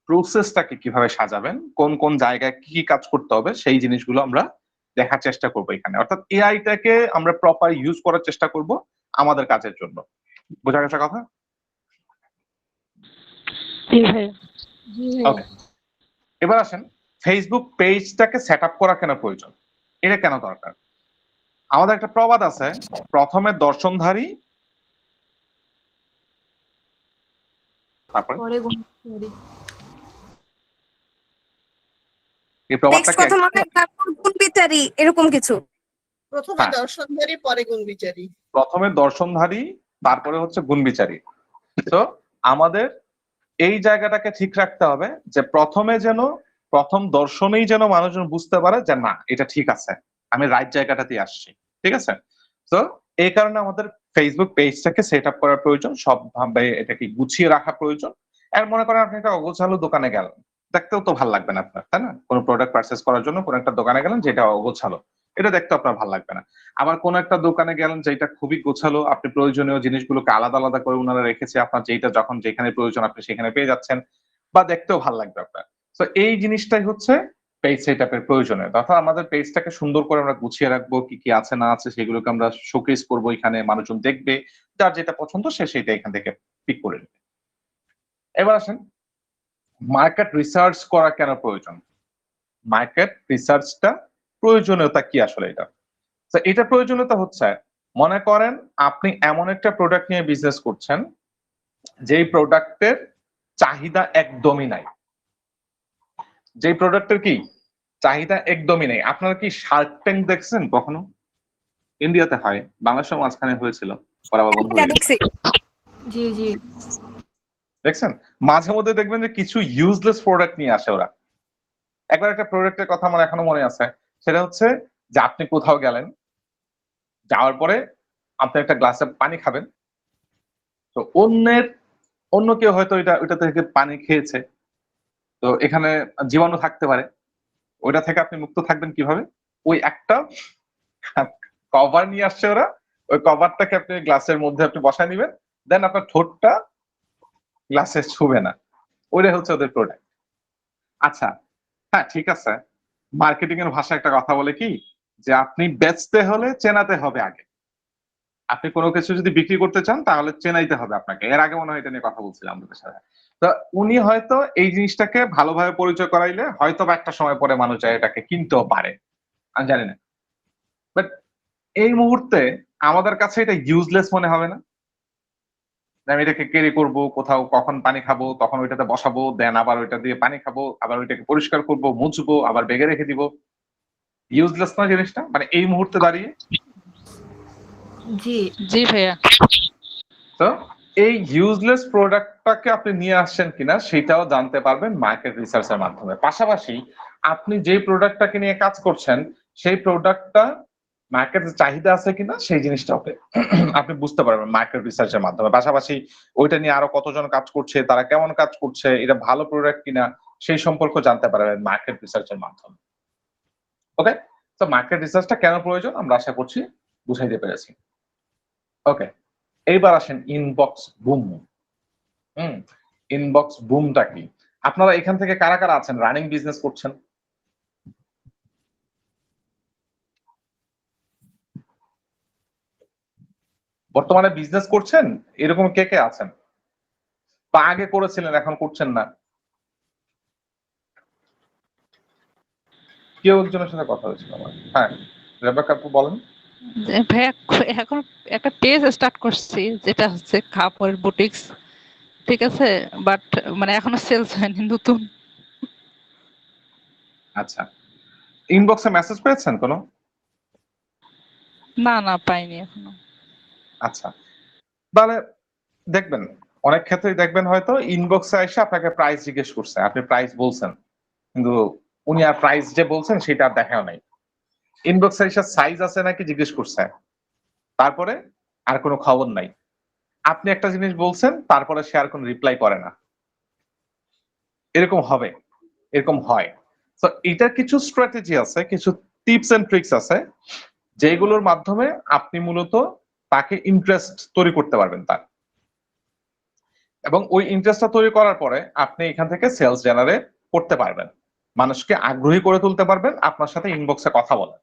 প্রসেসটাকে কিভাবে সাজাবেন, কোন কোন জায়গায় কি কি কাজ করতে হবে সেই জিনিসগুলো আমরা দেখার চেষ্টা করবো এখানে। অর্থাৎ এআইটাকে আমরা প্রপার ইউজ করার চেষ্টা করব আমাদের কাজের জন্য। বোঝা গেছে কথা? জি ভাইয়া। ওকে, এবার আসেন ফেসবুক পেজটাকে সেট আপ করা কেন প্রয়োজন, এটা কেন দরকার। আমাদের একটা প্রবাদ আছে, প্রথমে দর্শনধারী তারপরে এই নেক্সট প্রবাদটাকে কথা মনে হয় তারপর গুণ বিচারি এরকম কিছু। প্রথমে হ্যাঁ। দর্শনধারী পরে গুণ বিচারী। প্রথমে দর্শনধারী তারপরে হচ্ছে গুণ বিচারী। তো আমাদের এই জায়গাটাকে ঠিক রাখতে হবে যে প্রথমে যেন প্রথম দর্শনেই যেন মানুষজন বুঝতে পারে যে না এটা ঠিক আছে, আমি রাইট জায়গাটাতে আসছি। ঠিক আছে, তো এই কারণে আমাদের ফেসবুক পেজটাকে সেট আপ করার প্রয়োজন, সবভাবে এটাকে গুছিয়ে রাখা প্রয়োজন। আর মনে করেন আপনি একটা অগোছালো দোকানে গেলেন, দেখতেও তো ভালো লাগবে না আপনার, তাই না? কোনো প্রোডাক্ট পারচেস করার জন্য কোনো একটা দোকানে গেলেন যেটা অগোছালো, এটা দেখতে আপনার ভালো লাগবে না। আবার কোন একটা দোকানে গেলেন যেটা খুবই গোছালো, আপনি প্রয়োজনীয় জিনিসগুলোকে আলাদা আলাদা করে ওনারা রেখেছে, আপনার যেটা যখন যেখানে প্রয়োজন আপনি সেখানে পেয়ে যাচ্ছেন, বা দেখতেও ভালো লাগবে আপনার। তো এই জিনিসটাই হচ্ছে পেজ সেট আপের প্রয়োজনীয়। অর্থাৎ আমাদের পেজটাকে সুন্দর করে আমরা গুছিয়ে রাখবো, কি কি আছে না আছে সেগুলোকে আমরা শোকেস করবো, এখানে মানুষজন দেখবে, যার যেটা পছন্দ সে সেটা এখান থেকে পিক করে নেবে। এবার আসেন মার্কেট রিসার্চ করা কেন প্রয়োজন। মার্কেট রিসার্চটা প্রয়োজনীয়তা কি আসলে এটা? তো এটা প্রয়োজনীয়তা হচ্ছে, মনে করেন আপনি এমন একটা প্রোডাক্ট নিয়ে বিজনেস করছেন যেই প্রোডাক্টের চাহিদা একদমই নাই, যেই প্রোডাক্টের কি চাহিদা একদমই নেই। আপনারা কি শার্ক ট্যাঙ্ক দেখছেন কখনো? ইন্ডিয়াতে হয়, বাংলাদেশের মাঝখানে হয়েছিল, পরে আবার বন্ধ হয়ে গেছে। দেখছি। জি জি। দেখছেন মাঝে মধ্যে দেখবেন যে কিছু ইউজলেস প্রোডাক্ট নিয়ে আসে ওরা। একবার একটা প্রোডাক্টের কথা আমার এখনো মনে আছে, সেটা হচ্ছে যে আপনি কোথাও গেলেন, যাওয়ার পরে আপনি একটা গ্লাসে পানি খাবেন, তো অন্য কেউ হয়তো ওইটা থেকে পানি খেয়েছে, তো এখানে জীবাণু থাকতে পারে, ওইটা থেকে আপনি মুক্ত থাকবেন কিভাবে? ওই একটা কভার নিয়ে আসছে ওরা, ওই কভারটাকে আপনি গ্লাসের মধ্যে আপনি বসায় নিবেন, দেন আপনার ঠোঁটটা গ্লাসে ছুবে না, ওইটাই হচ্ছে ওদের প্রোডাক্ট। আচ্ছা, হ্যাঁ ঠিক আছে, মার্কেটিং এর ভাষায় একটা কথা বলে কি, যে আপনি বেচতে হলে চেনাতে হবে আগে। আপনি কোনো কিছু যদি বিক্রি করতে চান তাহলে চেনাইতে হবে আপনাকে। এর আগে মনে হয় এটা নিয়ে কথা বলছিলাম আপনাদের সাথে। তো উনি হয়তো এই জিনিসটাকে ভালোভাবে পরিচয় করাইলে হয়তো বা একটা সময় পরে মানুষ এটাকে কিনতেও পারে, আমি জানি না। বাট এই মুহূর্তে আমাদের কাছে এটা ইউজলেস মনে হবে না? আমি এটাকে ক্যারি করবো, কোথাও কখন পানি খাবো তখন ওইটাতে বসাবো, দেন আবার ওইটা দিয়ে পানি খাবো, আবার ওইটাকে পরিষ্কার করবো, মুছবো, আবার ব্যাগে রেখে দিব। ইউজলেস না জিনিসটা, মানে এই মুহূর্তে দাঁড়িয়ে? জি জি ভাইয়া। তো এই ইউজলেস প্রোডাক্টটাকে আপনি নিয়ে আসছেন কিনা সেটাও জানতে পারবেন মার্কেট রিসার্চের মাধ্যমে। পাশাপাশি আপনি যে প্রোডাক্টটাকে নিয়ে কাজ করছেন সেই প্রোডাক্টটা মার্কেটের চাহিদা আছে কিনা সেই জিনিসটাও আপনি বুঝতে পারবেন মার্কেট রিসার্চের মাধ্যমে। পাশাপাশি ওইটা নিয়ে আরো কতজন কাজ করছে, তারা কেমন কাজ করছে, এটা ভালো প্রোডাক্ট কিনা সেই সম্পর্কে জানতে পারবেন মার্কেট রিসার্চের মাধ্যমে। ওকে, তো মার্কেট রিসার্চটা কেন প্রয়োজন আমরা আশা করছি বুঝাইতে পেরেছি। ওকে, এইবার আসেন ইনবক্স বুম। ইনবক্স বুমটা কি? আপনারা এখান থেকে কারা কারা আছেন রানিং বিজনেস করছেন? বর্তমানে বিজনেস করছেন এরকম কে কে আছেন, বা আগে করেছিলেন এখন করছেন না? কেউ একজনের সাথে কথা হয়েছিল আমার। হ্যাঁ, রেবেকা আপু বলেন। ভাইয়া এখন একটা পেজ স্টার্ট করছি, যেটা হচ্ছে কাপড়ের বুটিক্স, ঠিক আছে, বাট মানে এখনো সেলস হয়নি, নতুন। আচ্ছা, ইনবক্সে মেসেজ পেয়েছেন কোনো? না না, পাইনি এখনো। আচ্ছা, তাহলে দেখবেন অনেক ক্ষেত্রেই দেখবেন হয়তো ইনবক্সে এসে আপনাকে প্রাইস জিজ্ঞেস করছে, আপনি প্রাইস বলছেন, কিন্তু উনি আর প্রাইস যে বলছেন সেটা আর দেখাও নাই। ইনবক্সে এসে সাইজ আছে নাকি জিজ্ঞেস করছে, তারপরে আর কোনো খবর নাই। আপনি একটা জিনিস বলছেন, তারপরে সে আর কোনো রিপ্লাই করে না। এরকম হবে, এরকম হয়। তো এটার কিছু স্ট্র্যাটেজি আছে, কিছু টিপস এন্ড ট্রিক্স আছে, যেগুলোর মাধ্যমে আপনি মূলত তাকে ইন্টারেস্ট তৈরি করতে পারবেন তার, এবং ওই ইন্টারেস্টটা তৈরি করার পরে আপনি এখান থেকে সেলস জেনারেট করতে পারবেন, মানুষকে আগ্রহী করে তুলতে পারবেন আপনার সাথে ইনবক্সে কথা বলা।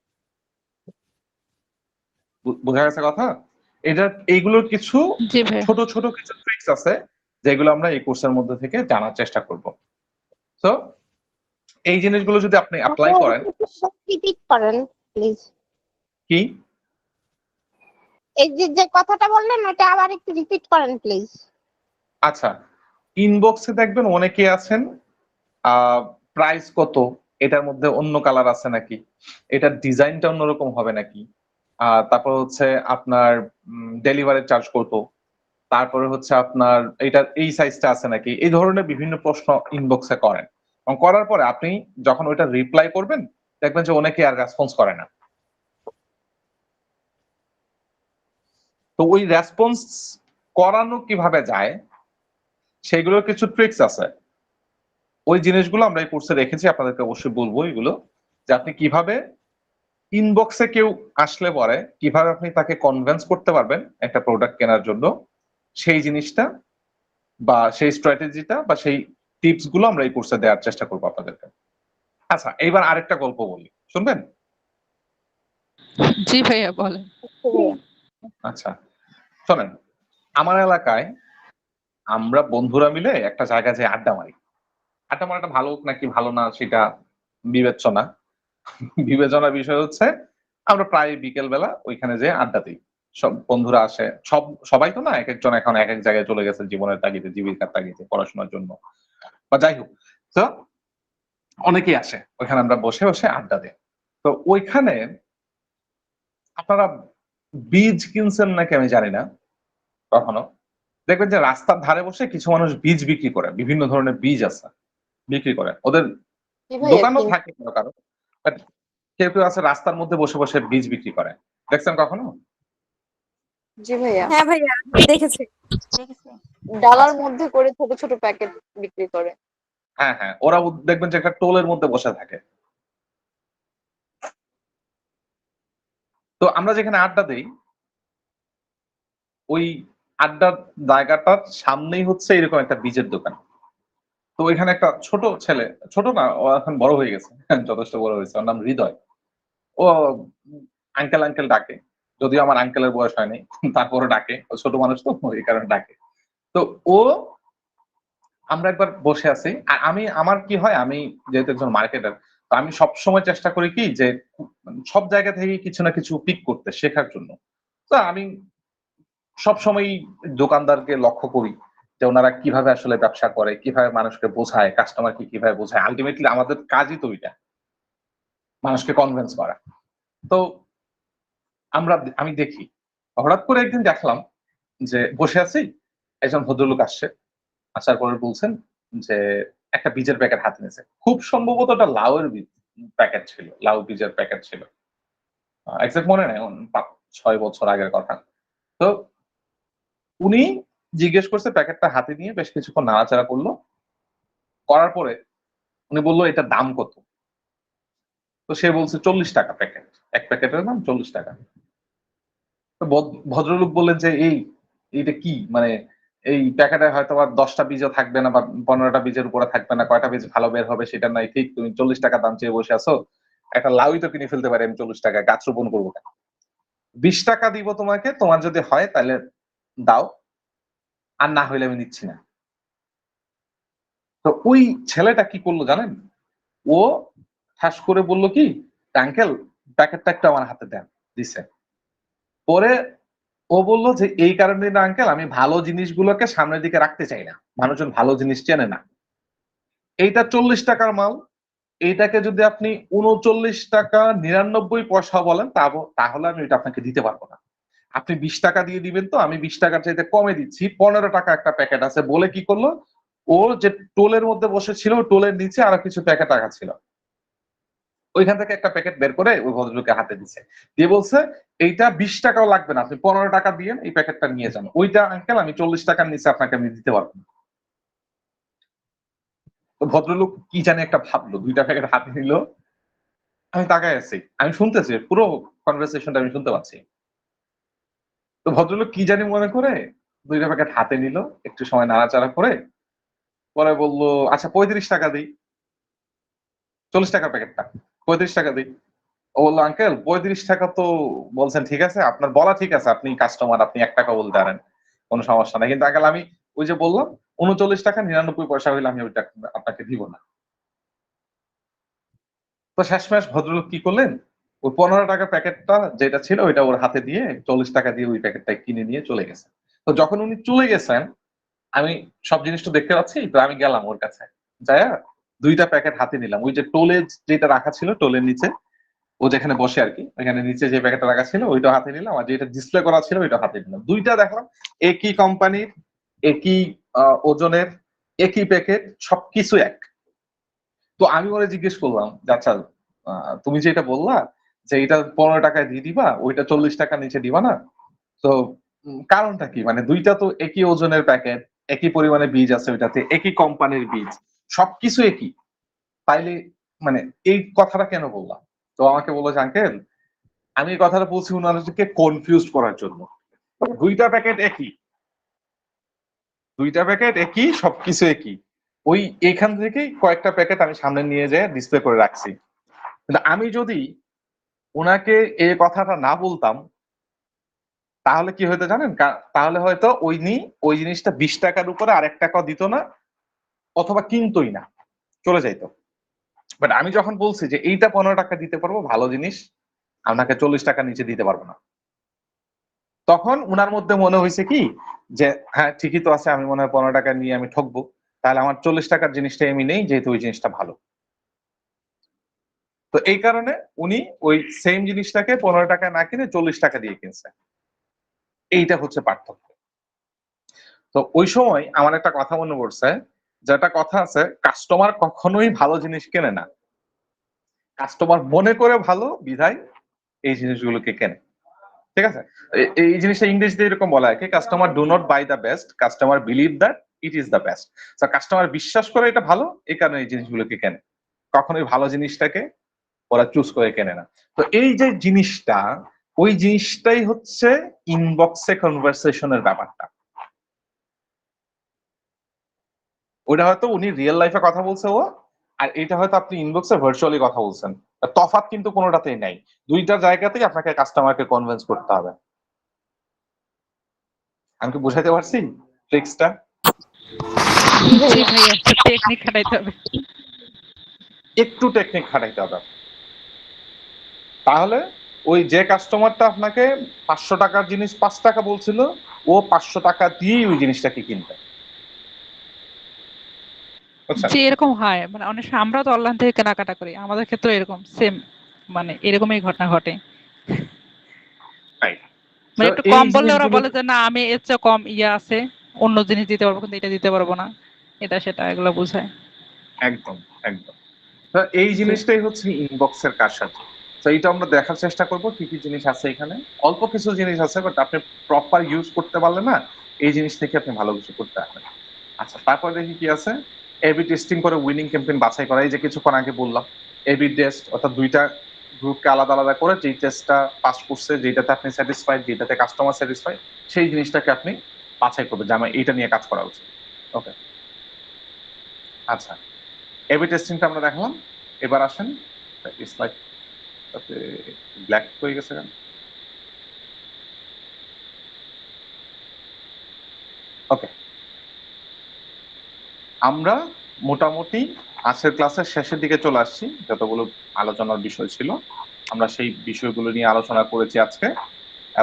বোঝা গেছে কথা? এটা এইগুলোর কিছু জি ভাইয়া। ছোট ছোট কিছু ট্রিক্স আছে যেগুলো আমরা এই কোর্সের মধ্যে থেকে জানার চেষ্টা করব। তো এই জিনিসগুলো যদি আপনি অ্যাপ্লাই করেন। রিপিট করেন প্লিজ। কি? এই যে কথাটা বললেন ওটা আবার একটু রিপিট করেন প্লিজ। আচ্ছা, ইনবক্সে দেখবেন অনেকে আছেন প্রাইস কত, এটার মধ্যে অন্য কালার আছে নাকি, এটার ডিজাইনটা অন্যরকম হবে নাকি, তারপর হচ্ছে আপনার ডেলিভারি চার্জ কত, তারপরে হচ্ছে আপনার এটার এই সাইজটা আছে নাকি, এই ধরনের বিভিন্ন প্রশ্ন ইনবক্সে করেন। এবং করার পরে আপনি যখন ওইটা রিপ্লাই করবেন দেখবেন যে অনেকে আর রেসপন্স করে না। তো ওই রেসপন্স করানো কিভাবে যায় সেগুলোর কিছু ট্রিক্স আছে। ওই জিনিসগুলো আমরা এই কোর্সে রেখেছি, আপনাদেরকে অবশ্যই বলবো এগুলো, যে আপনি কিভাবে ইনবক্সে কেউ আসলে পরে কিভাবে আপনি তাকে কনভিন্স করতে পারবেন একটা প্রোডাক্ট কেনার জন্য, সেই জিনিসটা বা সেই স্ট্র্যাটেজিটা বা সেই টিপস গুলো আমরা এই কোর্সে দেওয়ার চেষ্টা করবো আপনাদেরকে। আচ্ছা, এইবার আরেকটা গল্প বলি, শুনবেন? জি ভাইয়া বলেন। আচ্ছা, শোনেন, আমার এলাকায় আমরা বন্ধুরা মিলে একটা জায়গায় যে আড্ডা মারি। আড্ডা মারাটা ভালো নাকি ভালো না সেটা বিবেচ্য না, বিবেচনার বিষয় হচ্ছে আমরা প্রায় বিকেল বেলা ওইখানে যে আড্ডা দিই। সব বন্ধুরা আসে, সবাই তো না, এক একজন এখন এক এক জায়গায় চলে গেছে জীবনের তাগিদে, জীবিকার তাগিদে, পড়াশোনার জন্য বা যাই হোক। তো অনেকেই আসে ওইখানে, আমরা বসে বসে আড্ডা দিই। তো ওইখানে আপনারা বীজ কিনছেন নাকি আমি জানি না, কখনো দেখবেন যে রাস্তার ধারে বসে কিছু মানুষ বীজ বিক্রি করে, বিভিন্ন ধরনের বীজ আছে বিক্রি করে, ওদের জি ভাইয়া, দোকানও থাকে কারো কারো, বাট কেউ কেউ আছে রাস্তার মধ্যে বসে বসে বীজ বিক্রি করে। দেখছেন কখনো? জি ভাইয়া, হ্যাঁ ভাইয়া, দেখেছি। ডালার আচ্ছা। মধ্যে করে ছোট ছোট প্যাকেট বিক্রি করে। হ্যাঁ হ্যাঁ, ওরা দেখবেন যে একটা টোলের মধ্যে বসে থাকে। তো আমরা যেখানে আড্ডা দিই, ওই আড্ডার জায়গাটার সামনেই হচ্ছে এরকম একটা বীজের দোকান। তো ওইখানে একটা ছোট ছেলে, ছোট না, ও এখন বড় হয়ে গেছে, যথেষ্ট বড় হয়েছে, ওর নাম হৃদয়। ও আঙ্কেল আঙ্কেল ডাকে, যদিও আমার আঙ্কেলের বয়স হয়নি, তারপরে ডাকে, ও ছোট মানুষ তো এই কারণে ডাকে। তো ও, আমরা একবার বসে আছি, আর আমি, আমার কি হয়, আমি যেহেতু একজন মার্কেটার, তো আমি সবসময় চেষ্টা করি কি যে সব জায়গা থেকে কিছু না কিছু পিক করতে, শেখার জন্য। তো আমি সবসময় দোকানদারকে লক্ষ্য করি যে ওনারা কিভাবে আসলে ব্যবসা করে, কিভাবে মানুষকে বোঝায়, কাস্টমারকে কিভাবে বোঝায়। আলটিমেটলি আমাদের কাজই তো ওইটা, মানুষকে কনভিন্স করা। তো আমি দেখি, হঠাৎ করে একদিন দেখলাম যে বসে আছি, একজন ভদ্রলোক আসছে, আসার পরে বলছেন যে একটা বীজের প্যাকেট হাতে নিয়েছে, খুব সম্ভবত একটা লাউয়ের বীজ প্যাকেট ছিল, লাউ বীজের প্যাকেট ছিল। এক্সাক্ট মনে নাই, 5-6 বছর আগের কথা। তো উনি জিজ্ঞেস করছে, প্যাকেটটা হাতে নিয়ে বেশ কিছুক্ষণ নাড়াচাড়া করলো, করার পরে উনি বললো এটার দাম কত। তো সে বলছে 40 টাকা প্যাকেট, এক প্যাকেটের দাম 40 টাকা। তো ভদ্রলোক বললেন যে এইটা কি, মানে এই প্যাকেটে হয়তো বা 10টা বীজও থাকবে না বা 15টা বীজের উপরে থাকবে না, কয়টা বীজ ভালো বের হবে সেটা নাই ঠিক, তুমি 40 টাকা দাম চেয়ে বসে আছো, একটা লাউই তো কিনে ফেলতে পারি আমি 40 টাকায়, গাছ রোপণ করবো কেন? 20 টাকা দিব তোমাকে, তোমার যদি হয় তাহলে দাও, আর না হইলে আমি নিচ্ছি না। তো ওই ছেলেটা কি করলো জানেন, ও ঠাস করে বলল কি, আঙ্কেল প্যাকেটটা একটু আমার হাতে দেন, দিছে। পরে ও বলল যে এই কারণে না আঙ্কেল, আমি ভালো জিনিসগুলোকে সামনের দিকে রাখতে চাই না, মানুষজন ভালো জিনিস চেনে না। এইটা 40 টাকার মাল, এইটাকে যদি আপনি 39 টাকা 99 পয়সা বলেন তাহলে আমি এটা আপনাকে দিতে পারবো না। আপনি 20 টাকা দিয়ে দিবেন, তো আমি 20 টাকার চাইতে কমে দিচ্ছি, 15 টাকা একটা প্যাকেট আছে বলে কি করলো, ও যে টোলের মধ্যে বসেছিল টোলের নিচে আরো কিছু প্যাকেট রাখা ছিল, ওইখান থেকে একটা প্যাকেট বের করে ওই ভদ্রলোকের হাতে দিচ্ছে, দিয়ে বলছে এইটা 20 টাকাও লাগবে না, আপনি 15 টাকা দিয়ে এই প্যাকেটটা নিয়ে যান, ওইটা আঙ্কেল আমি 40 টাকার নিচে আপনাকে আমি দিতে পারবো না। তো ভদ্রলোক কি জানি একটা ভাবলো, 2টা প্যাকেট হাতে নিল, আমি তাকায় আছি, আমি শুনতেছি পুরো কনভারসেশনটা আমি শুনতে পাচ্ছি। তো ভদ্রলোক কি জানি মনে করে 2টা প্যাকেট হাতে নিল, একটু সময় নাড়াচাড়া করে পরে বললো আচ্ছা 35 টাকা দিই, 40 টাকার প্যাকেটটা 35 টাকা দিই। ও বললো আঙ্কেল 35 টাকা তো বলছেন, ঠিক আছে আপনার বলা ঠিক আছে, আপনি কাস্টমার, আপনি 1 টাকা বলতে পারেন, কোনো সমস্যা নাই, কিন্তু আঙ্কেল আমি ওই যে বললাম 39 টাকা 99 পয়সা হইলে আমি ওইটা আপনাকে দিব না। তো শেষমেশ ভদ্রলোক কি করলেন, ওই 15 টাকা প্যাকেটটা যেটা ছিল ওইটা ওর হাতে দিয়ে 40 টাকা দিয়ে ওই প্যাকেটটা কিনে নিয়ে চলে গেছে। তো যখন উনি চলে গেছেন, আমি সব জিনিসটা দেখতে পাচ্ছি, তো আমি গেলাম ওর কাছে, যাইয়া 2টা প্যাকেট হাতে নিলাম, ওই যে টোলে যেটা রাখা ছিল টোলের নিচে, ও যেখানে বসে আর কি, ওইখানে নিচে যে প্যাকেটটা রাখা ছিল ওইটা হাতে নিলাম, আর যেটা ডিসপ্লে করা ছিল ওইটা হাতে নিলাম। 2টা দেখলাম একই কোম্পানির, একই ওজনের, একই প্যাকেট, সবকিছু এক। তো আমি ওরে জিজ্ঞেস করলাম যে আচ্ছা তুমি যে এটা বললা যে এটা 15 টাকায় দিয়ে দিবা, ওইটা 40 টাকার নিচে দিবা না, তো কারণটা কি, মানে 2টা তো একই ওজনের প্যাকেট, একই পরিমাণে বীজ আছে ওইটাতে, একই কোম্পানির বীজ, সবকিছু একই, তাইলে মানে এই কথাটা কেন বললাম? তো আমাকে বললো যে আঙ্কেল আমি এই কথাটা বলছি ওনাদেরকে কনফিউজ করার জন্য, 2টা প্যাকেট একই, 2টা প্যাকেট একই, সবকিছু একই, ওই এখান থেকেই কয়েকটা প্যাকেট আমি সামনে নিয়ে যেয়ে ডিসপ্লে করে রাখছি। কিন্তু আমি যদি ওনাকে এই কথাটা না বলতাম তাহলে কি হয়তো জানেন, তাহলে হয়তো ওই জিনিসটা 20 টাকার উপরে আর 1 টাকাও দিত না, অথবা কিনতোই না, চলে যাইতো। বাট আমি যখন বলছি যে এইটা 15 টাকা দিতে পারবো ভালো জিনিস, আপনাকে 40 টাকার নিচে দিতে পারবো না, তখন উনার মধ্যে মনে হয়েছে কি যে হ্যাঁ ঠিকই তো আছে, আমি মনে হয় 15 টাকা নিয়ে আমি ঠকবো, তাহলে আমার 40 টাকার জিনিসটাই আমি নেই, যেহেতু ওই জিনিসটা ভালো। তো এই কারণে উনি ওই সেম জিনিসটাকে 15 টাকা না কিনে 40 টাকা দিয়ে কিনছে, এইটা হচ্ছে পার্থক্য। তো ওই সময় আমার একটা কথা মনে পড়ছে, যেটা কথা আছে, কাস্টমার কখনোই ভালো জিনিস কেনে না, কাস্টমার মনে করে ভালো বিধায় এই জিনিসগুলোকে কেনে। ঠিক আছে, এই জিনিসটা ইংরেজিতে এরকম বলা হয় কি, customer do not buy the best, customer believe that it is the best. Customer বিশ্বাস করে এটা ভালো, এই কারণে এই জিনিসগুলোকে কেনে, কখনোই ভালো জিনিসটাকে ওরা চুজ করে কেনে না। তো এই যে জিনিসটা, ওই জিনিসটাই হচ্ছে ইনবক্সে কনভারসেশনের ব্যাপারটা। ওইটা হয়তো উনি রিয়েল লাইফে কথা বলছে ও, আর এটা হয়তো আপনি ইনবক্সে ভার্চুয়ালি কথা বলছেন, তফাৎ কিন্তু কোনোটাতেই নাই, 2টা জায়গাতেই আপনাকে কাস্টমারকে কনভিন্স করতে হবে। আমি কি বুঝাইতে পারছি ট্রিক্সটা? জি ভাইয়া, একটু টেকনিক খাটাইতে হবে। একটু টেকনিক খাটাইতে হবে, তাহলে ওই যে কাস্টমারটা আপনাকে 500 টাকার জিনিস 5 টাকা বলছিল, ও 500 টাকা দিয়েই ওই জিনিসটাকে কিনবে। বুঝছেন? যে এরকম হয়, মানে অনেক সময় আমরাও তো অনলাইন থেকে কেনাকাটা করি, আমাদের ক্ষেত্রে এরকম সেম, মানে এরকমই ঘটনা ঘটে। Right. মানে So, একটু এই কম বললে ওরা জিনিসগুলো বলে যে না আমি এর চেয়ে কম ইয়ে আছে, অন্য জিনিস দিতে পারবো কিন্তু এটা দিতে পারবো না, এটা সেটা এগুলো বোঝায়। একদম একদম। তো এই জি জিনিসটাই হচ্ছে ইনবক্সের কারসাজি। তো এইটা আমরা দেখার চেষ্টা করব কি কি জিনিস আছে এখানে। অল্প কিছু জিনিস আছে, বাট আপনি প্রপার ইউজ করতে পারলে না এই জিনিস থেকে আপনি ভালো কিছু করতে পারবেন। আচ্ছা, তারপর দেখি কি আছে। এবি টেস্টিং করে উইনিং ক্যাম্পেইন বাছাই করা, এই যে কিছুক্ষণ আগে বললাম, এবি টেস্ট অর্থাৎ 2টা গ্রুপকে আলাদা আলাদা করে যেই টেস্টটা পাস করছে, যেটাতে আপনি স্যাটিসফাইড, যেটাতে কাস্টমার স্যাটিসফাইড, সেই জিনিসটাকে আপনি বাছাই করবেন যে আমার এইটা নিয়ে কাজ করা উচিত। ওকে, আচ্ছা, এবি টেস্টিংটা আমরা দেখলাম। এবার আসেন স্লাইড ব্ল্যাক হয়ে গেছে কেন? ওকে, আমরা মোটামুটি আজকের ক্লাসের শেষের দিকে চলে আসছি। যতগুলো আলোচনার বিষয় ছিল আমরা সেই বিষয়গুলো নিয়ে আলোচনা করেছি আজকে,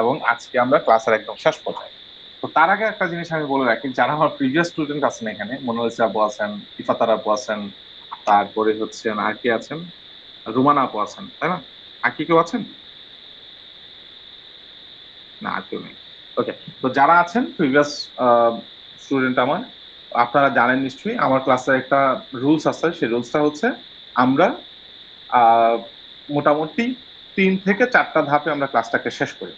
এবং আজকে আমরা ক্লাসের একদম শেষ পর্যায়ে। তো তার আগে একটা জিনিস আমি বলে রাখি, যারা আমার প্রিভিয়াস স্টুডেন্ট আছেন এখানে, মনোরঞ্জন আপু আছেন, ইফাতার আপু আছেন, তারপরে হচ্ছে আর কি আছেন, রুমানা আপু আছেন, তাই না? আর কি কেউ আছেন? না, আর কেউ নেই। ওকে, তো যারা আছেন প্রিভিয়াস স্টুডেন্ট আমার, আপনারা জানেন নিশ্চয়ই আমার ক্লাসে একটা রুলস আছে। সেই রুলসটা হচ্ছে আমরা মোটামুটি 3 থেকে 4টা ধাপে আমরা ক্লাসটাকে শেষ করি।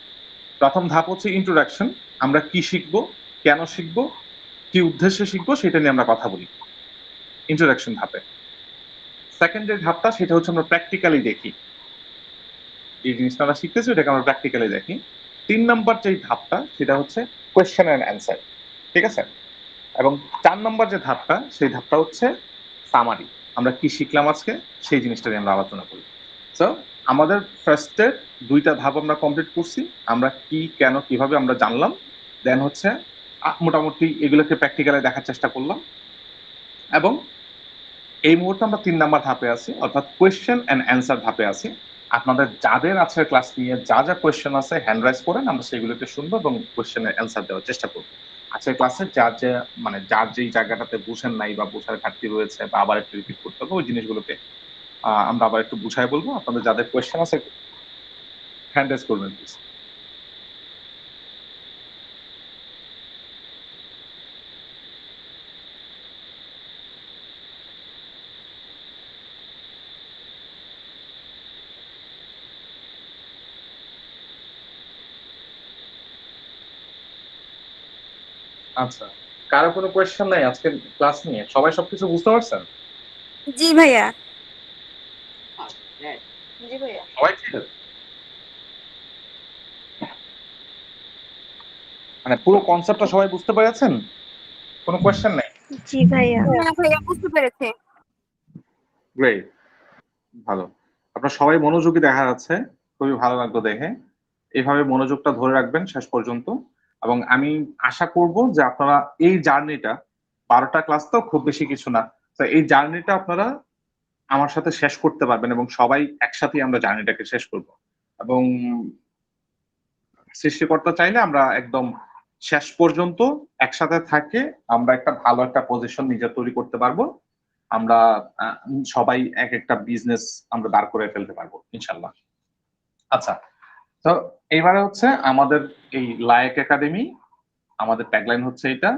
প্রথম ধাপ হচ্ছে ইন্ট্রোডাকশন, আমরা কি শিখবো, কেন শিখবো, কি উদ্দেশ্যে শিখবো সেটা নিয়ে আমরা কথা বলি ইন্ট্রোডাকশন ধাপে। সেকেন্ড যে ধাপটা সেটা হচ্ছে আমরা প্র্যাকটিক্যালি দেখি, এই জিনিসটা আমরা শিখতেছি ওটাকে আমরা প্র্যাকটিক্যালি দেখি। 3 নম্বর যে ধাপটা সেটা হচ্ছে কোয়েশ্চেন এন্ড অ্যান্সার, ঠিক আছে? এবং 4 নম্বর যে ধাপটা সেই ধাপটা হচ্ছে সামারি, আমরা কি শিখলাম আজকে সেই জিনিসটা নিয়ে আমরা আলোচনা করি। সো আমাদের ফার্স্টের 2টা ধাপ আমরা কমপ্লিট করছি, আমরা কি কেন কিভাবে আমরা জানলাম, দেন হচ্ছে মোটামুটি এগুলোকে প্র্যাকটিক্যালি দেখার চেষ্টা করলাম, এবং এই মুহূর্তে আমরা 3 নাম্বার ধাপে আছি, অর্থাৎ কোয়েশ্চেন এন্ড অ্যান্সার ধাপে আছি। আপনাদের যাদের আছে ক্লাস নিয়ে যা যা কোয়েশ্চেন আছে হ্যান্ড রাইজ করেন, আমরা সেগুলোকে শুনবো এবং কোয়েশ্চেনের অ্যান্সার দেওয়ার চেষ্টা করবো। আজকের ক্লাসে যার যেই জায়গাটাতে বুঝেন নাই বা বোঝার ঘাটতি রয়েছে বা আবার একটু রিপিট করতে হবে, ওই জিনিসগুলোকে আমরা আবার একটু বুঝাই বলবো। আপনাদের যাদের কোয়েশ্চেন আছে হ্যান্ড রাইজ করবেন প্লিজ। আচ্ছা, কারো কোনো কোয়েশ্চেন নাই আজকের ক্লাস নিয়ে? সবাই সবকিছু বুঝতে পারছেন? জি ভাইয়া। জি ভাইয়া। সবাই ক্লিয়ার? মানে পুরো কনসেপ্টটা সবাই বুঝতে পেরেছেন? কোনো কোয়েশ্চেন নাই? জি ভাইয়া। হ্যাঁ ভাইয়া বুঝতে পেরেছি। গ্রেট, ভালো। আপনার সবাই মনোযোগী দেখা যাচ্ছে, খুবই ভালো লাগলো দেখে। এইভাবে মনোযোগটা ধরে রাখবেন শেষ পর্যন্ত, এবং আমি আশা করব যে আপনারা এই জার্নিটা, 12টা ক্লাস তো খুব বেশি কিছু না, তো এই জার্নিটা আপনারা আমার সাথে শেষ করতে পারবেন, এবং সবাই একসাথে আমরা জার্নিটাকে শেষ করব। এবং সৃষ্টিকর্তা চাইলে আমরা একদম শেষ পর্যন্ত একসাথে থাকে আমরা একটা ভালো একটা পজিশন নিজে তৈরি করতে পারবো। আমরা সবাই এক একটা বিজনেস আমরা দাঁড় করে ফেলতে পারবো ইনশাল্লাহ। আচ্ছা, তো এইবারে হচ্ছে আমাদের এই লায়েক একাডেমি, আমাদের ট্যাগলাইন হচ্ছে এটা,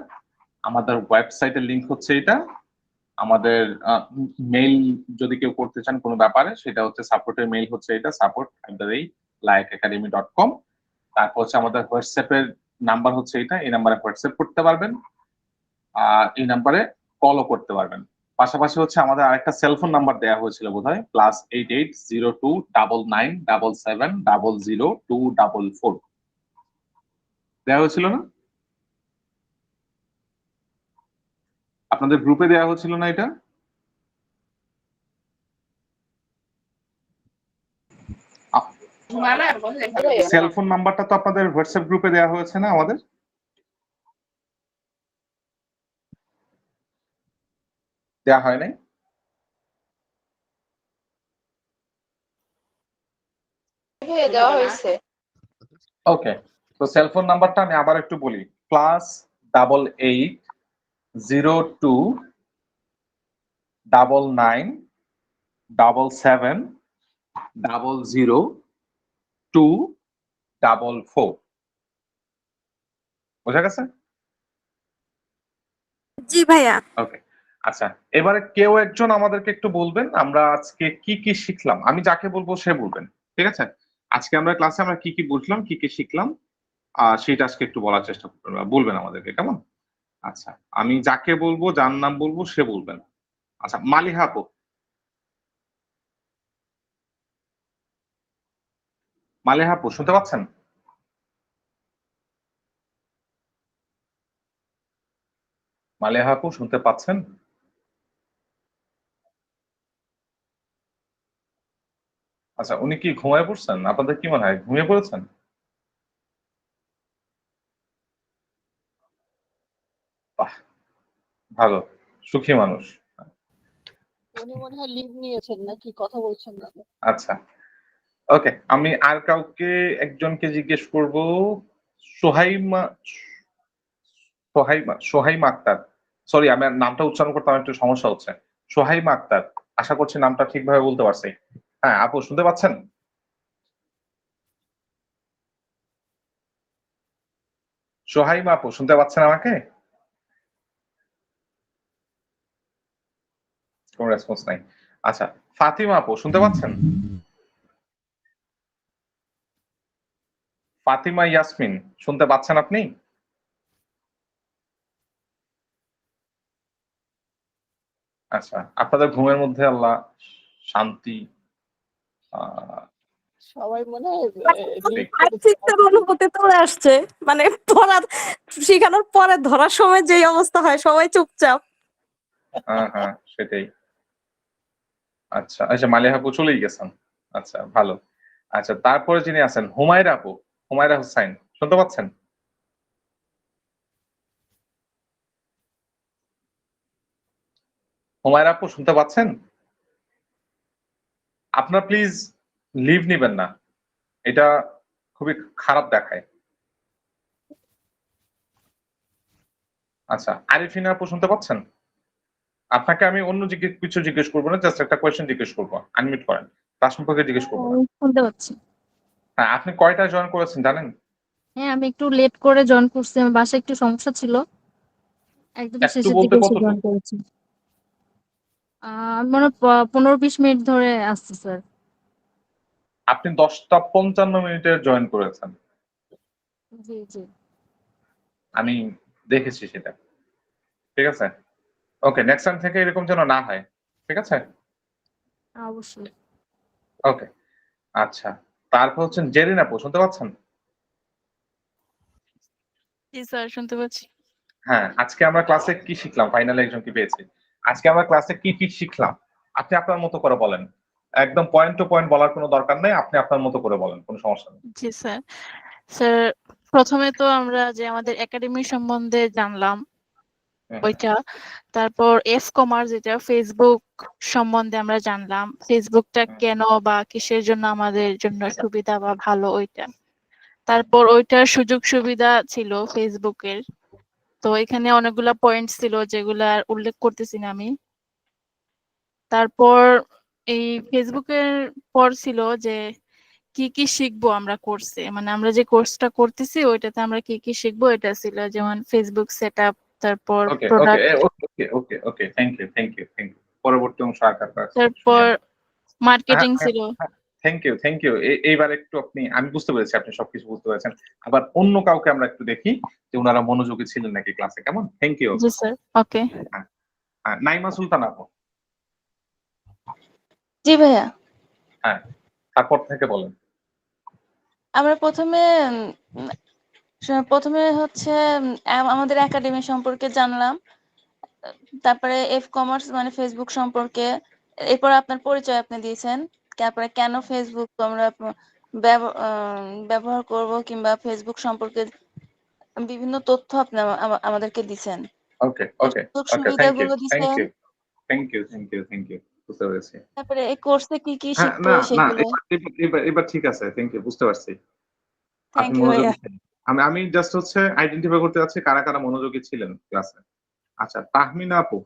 আমাদের ওয়েবসাইটের লিংক হচ্ছে এটা, আমাদের মেইল যদি কেউ করতে চান কোনো ব্যাপারে সেটা হচ্ছে সাপোর্টের মেইল হচ্ছে এটা, support@laekacademy.com। তারপর হচ্ছে আমাদের হোয়াটসঅ্যাপের নাম্বার হচ্ছে এটা, এই নাম্বারে হোয়াটসঅ্যাপ করতে পারবেন, আর এই নাম্বারে কলও করতে পারবেন। পাশাপাশি হচ্ছে আমাদের আরেকটা সেলফোন নাম্বার দেওয়া হয়েছিল বোধহয়, +88029977000244 দেওয়া হয়েছিল না? আপনাদের গ্রুপে দেওয়া হয়েছিল না এটা? সেলফোন নাম্বারটা তো আপনাদের হোয়াটসঅ্যাপ গ্রুপে দেওয়া হয়েছে না আমাদের? দেওয়া হয় নাই? ভাইয়া দেওয়া হয়েছে। ওকে, তো সেলফোন নাম্বারটা আমি আবার একটু বলি, +829977000244। বোঝা গেছে? জি ভাইয়া। ওকে, আচ্ছা, এবারে কেউ একজন আমাদেরকে একটু বলবেন আমরা আজকে কি কি শিখলাম। আমি যাকে বলবো সে বলবেন, ঠিক আছে? আজকে আমরা ক্লাসে আমরা কি কি বুঝলাম, কি কি শিখলাম, সেটা আজকে একটু বলার চেষ্টা করবেন বা বলবেন আমাদেরকে, কেমন? আচ্ছা, আমি যাকে বলবো, যার নাম বলবো সে বলবেন। আচ্ছা, মালিহা আপু। মালিহা আপু শুনতে পাচ্ছেন? মালিহা আপু শুনতে পাচ্ছেন? আচ্ছা, উনি কি ঘুমায় পড়ছেন? আপনাদের কি মনে হয় ঘুমিয়ে পড়েছেন? বাহ, ভালো, সুখী মানুষ। উনি মনে হয় লিভ নিয়েছেন নাকি, কথা বলছেন না। আচ্ছা, ওকে, আমি আর কাউকে একজনকে জিজ্ঞেস করব। সোহাইমা, সোহাইমা আক্তার। সরি, আমার নামটা উচ্চারণ করতে আমার একটু সমস্যা হচ্ছে। সোহাইমা আক্তার, আশা করছি নামটা ঠিকভাবে বলতে পারছি। হ্যাঁ আপু, শুনতে পাচ্ছেন? সোহাইমা আপু, শুনতে পাচ্ছেন আমাকে? কোনো রেসপন্স নাই। আচ্ছা, ফাতিমা আপু, শুনতে পাচ্ছেন? ফাতিমা ইয়াসমিন, শুনতে পাচ্ছেন আপনি? আচ্ছা, আপনাদের ঘুমের মধ্যে আল্লাহ শান্তি সবাই মনে হয় লিভ শিক্ষার অনুভূতি চলে আসছে, মানে পড়া শিখানোর পরে ধরার সময় যেই অবস্থা হয় সবাই চুপচাপ। হ্যাঁ, সেটাই। আচ্ছা আচ্ছা, মালিহা আপু চলেই গেছেন। আচ্ছা, ভালো। আচ্ছা, তারপরে যিনি আছেন হুমায়রা আপু, হুমায়রা হোসাইন, শুনতে পাচ্ছেন? হুমায়রা আপু, শুনতে পাচ্ছেন? আপনার প্লিজ লিভ নিবেন না, এটা খুবই খারাপ দেখায়। আচ্ছা, আরিফিনা আপু, শুনতে পাচ্ছেন? আপনাকে আমি অন্য কিছু জিজ্ঞেস করবো না, জাস্ট একটা কোয়েশ্চেন জিজ্ঞেস করবো। আনমিউট করেন, তার সম্পর্কে জিজ্ঞেস করবো না। শুনতে পাচ্ছি। হ্যাঁ, আপনি কয়টা জয়েন করেছেন জানেন? হ্যাঁ, আমি একটু লেট করে জয়েন করছি, আমার বাসায় একটু সমস্যা ছিল, একদম একটু শেষের বলতে দিকে এসে কতটুকু? জয়েন করেছি। আমি মনে হয় 15-20 মিনিট ধরে আসছি স্যার। আপনি 10টা 55 মিনিটে জয়েন করেছেন, জি জি। আমি দেখেছি সেটা। ঠিক আছে, ওকে, নেক্সট টাইম থেকে এরকম যেন না হয়। ঠিক আছে, অবশ্যই। ওকে। আচ্ছা, তারপর হচ্ছেন জেরিন আপু, শুনতে পাচ্ছেন? জি স্যার, শুনতে পাচ্ছি। হ্যাঁ, আজকে আমরা ক্লাসে কি শিখলাম? ফাইনালে একজনকে পেয়েছি। আজকে আমরা ক্লাসে কি শিখলাম? আপনি আপনার মতো করে বলেন। একদম পয়েন্ট টু পয়েন্ট বলার কোনো দরকার নেই, আপনি আপনার মতো করে বলেন, কোনো সমস্যা নেই। জি স্যার। স্যার, প্রথমে তো আমরা যে আমাদের একাডেমি সম্বন্ধে জানলাম হুম, ওইটা, তারপর কমার্স যেটা ফেসবুক সম্বন্ধে আমরা জানলাম, ফেসবুকটা কেন বা কিসের জন্য আমাদের জন্য সুবিধা বা ভালো ওইটা। তারপর ওইটার সুযোগ সুবিধা ছিল ফেসবুকের, তো এখানে অনেকগুলা পয়েন্ট ছিল যেগুলা আর উল্লেখ করতেছি না আমি। তারপর এই ফেসবুকের পর ছিল যে কি কি শিখবো আমরা কোর্সে, মানে আমরা যে কোর্সটা করতেছি ওইটাতে আমরা কি কি শিখবো এটা ছিল, যেমন ফেসবুক সেটআপ, তারপর okay okay product, okay okay okay, thank you. পরবর্তী অংশ আকার তারপর মার্কেটিং ছিল। Thank you. এইবার একটু আমি বুঝতে পেরেছি আপনি সবকিছু বুঝতে পেরেছেন। আবার অন্য কাউকে আমরা একটু দেখি যে ওনারা মনোযোগী ছিলেন নাকি ক্লাসে, কেমন? Thank you. জি স্যার, ওকে। নাইমা সুলতান আপু। জি ভাইয়া, হ্যাঁ, তারপর থেকে বলেন। আমরা প্রথমে হচ্ছে আমাদের একাডেমি সম্পর্কে জানলাম, তারপরে কমার্স মানে ফেসবুক সম্পর্কে, এরপর আপনার পরিচয় আপনি দিয়েছেন, তারপরে কেন ফেসবুক আমরা ব্যবহার করব কিংবা ফেসবুক সম্পর্কে বিভিন্ন তথ্য আপনি আমাদেরকে দিছেন। ওকে ওকে সুযোগ ওকে, সুবিধাগুলো দিছেন, থ্যাংক ইউ, বুঝতে পেরেছি। তারপরে এই কোর্সে কি কি হ্যাঁ, শিখবো না না, সেগুলো। এবার ঠিক আছে, থ্যাংক ইউ, বুঝতে পারছি। আপনি থ্যাংক ইউ ভাইয়া। মনোযোগী ছিলেন। আমি জাস্ট হচ্ছে আইডেন্টিফাই করতে যাচ্ছি কারা কারা মনোযোগী ছিলেন ক্লাসে। আচ্ছা, তাহমিনা আপু,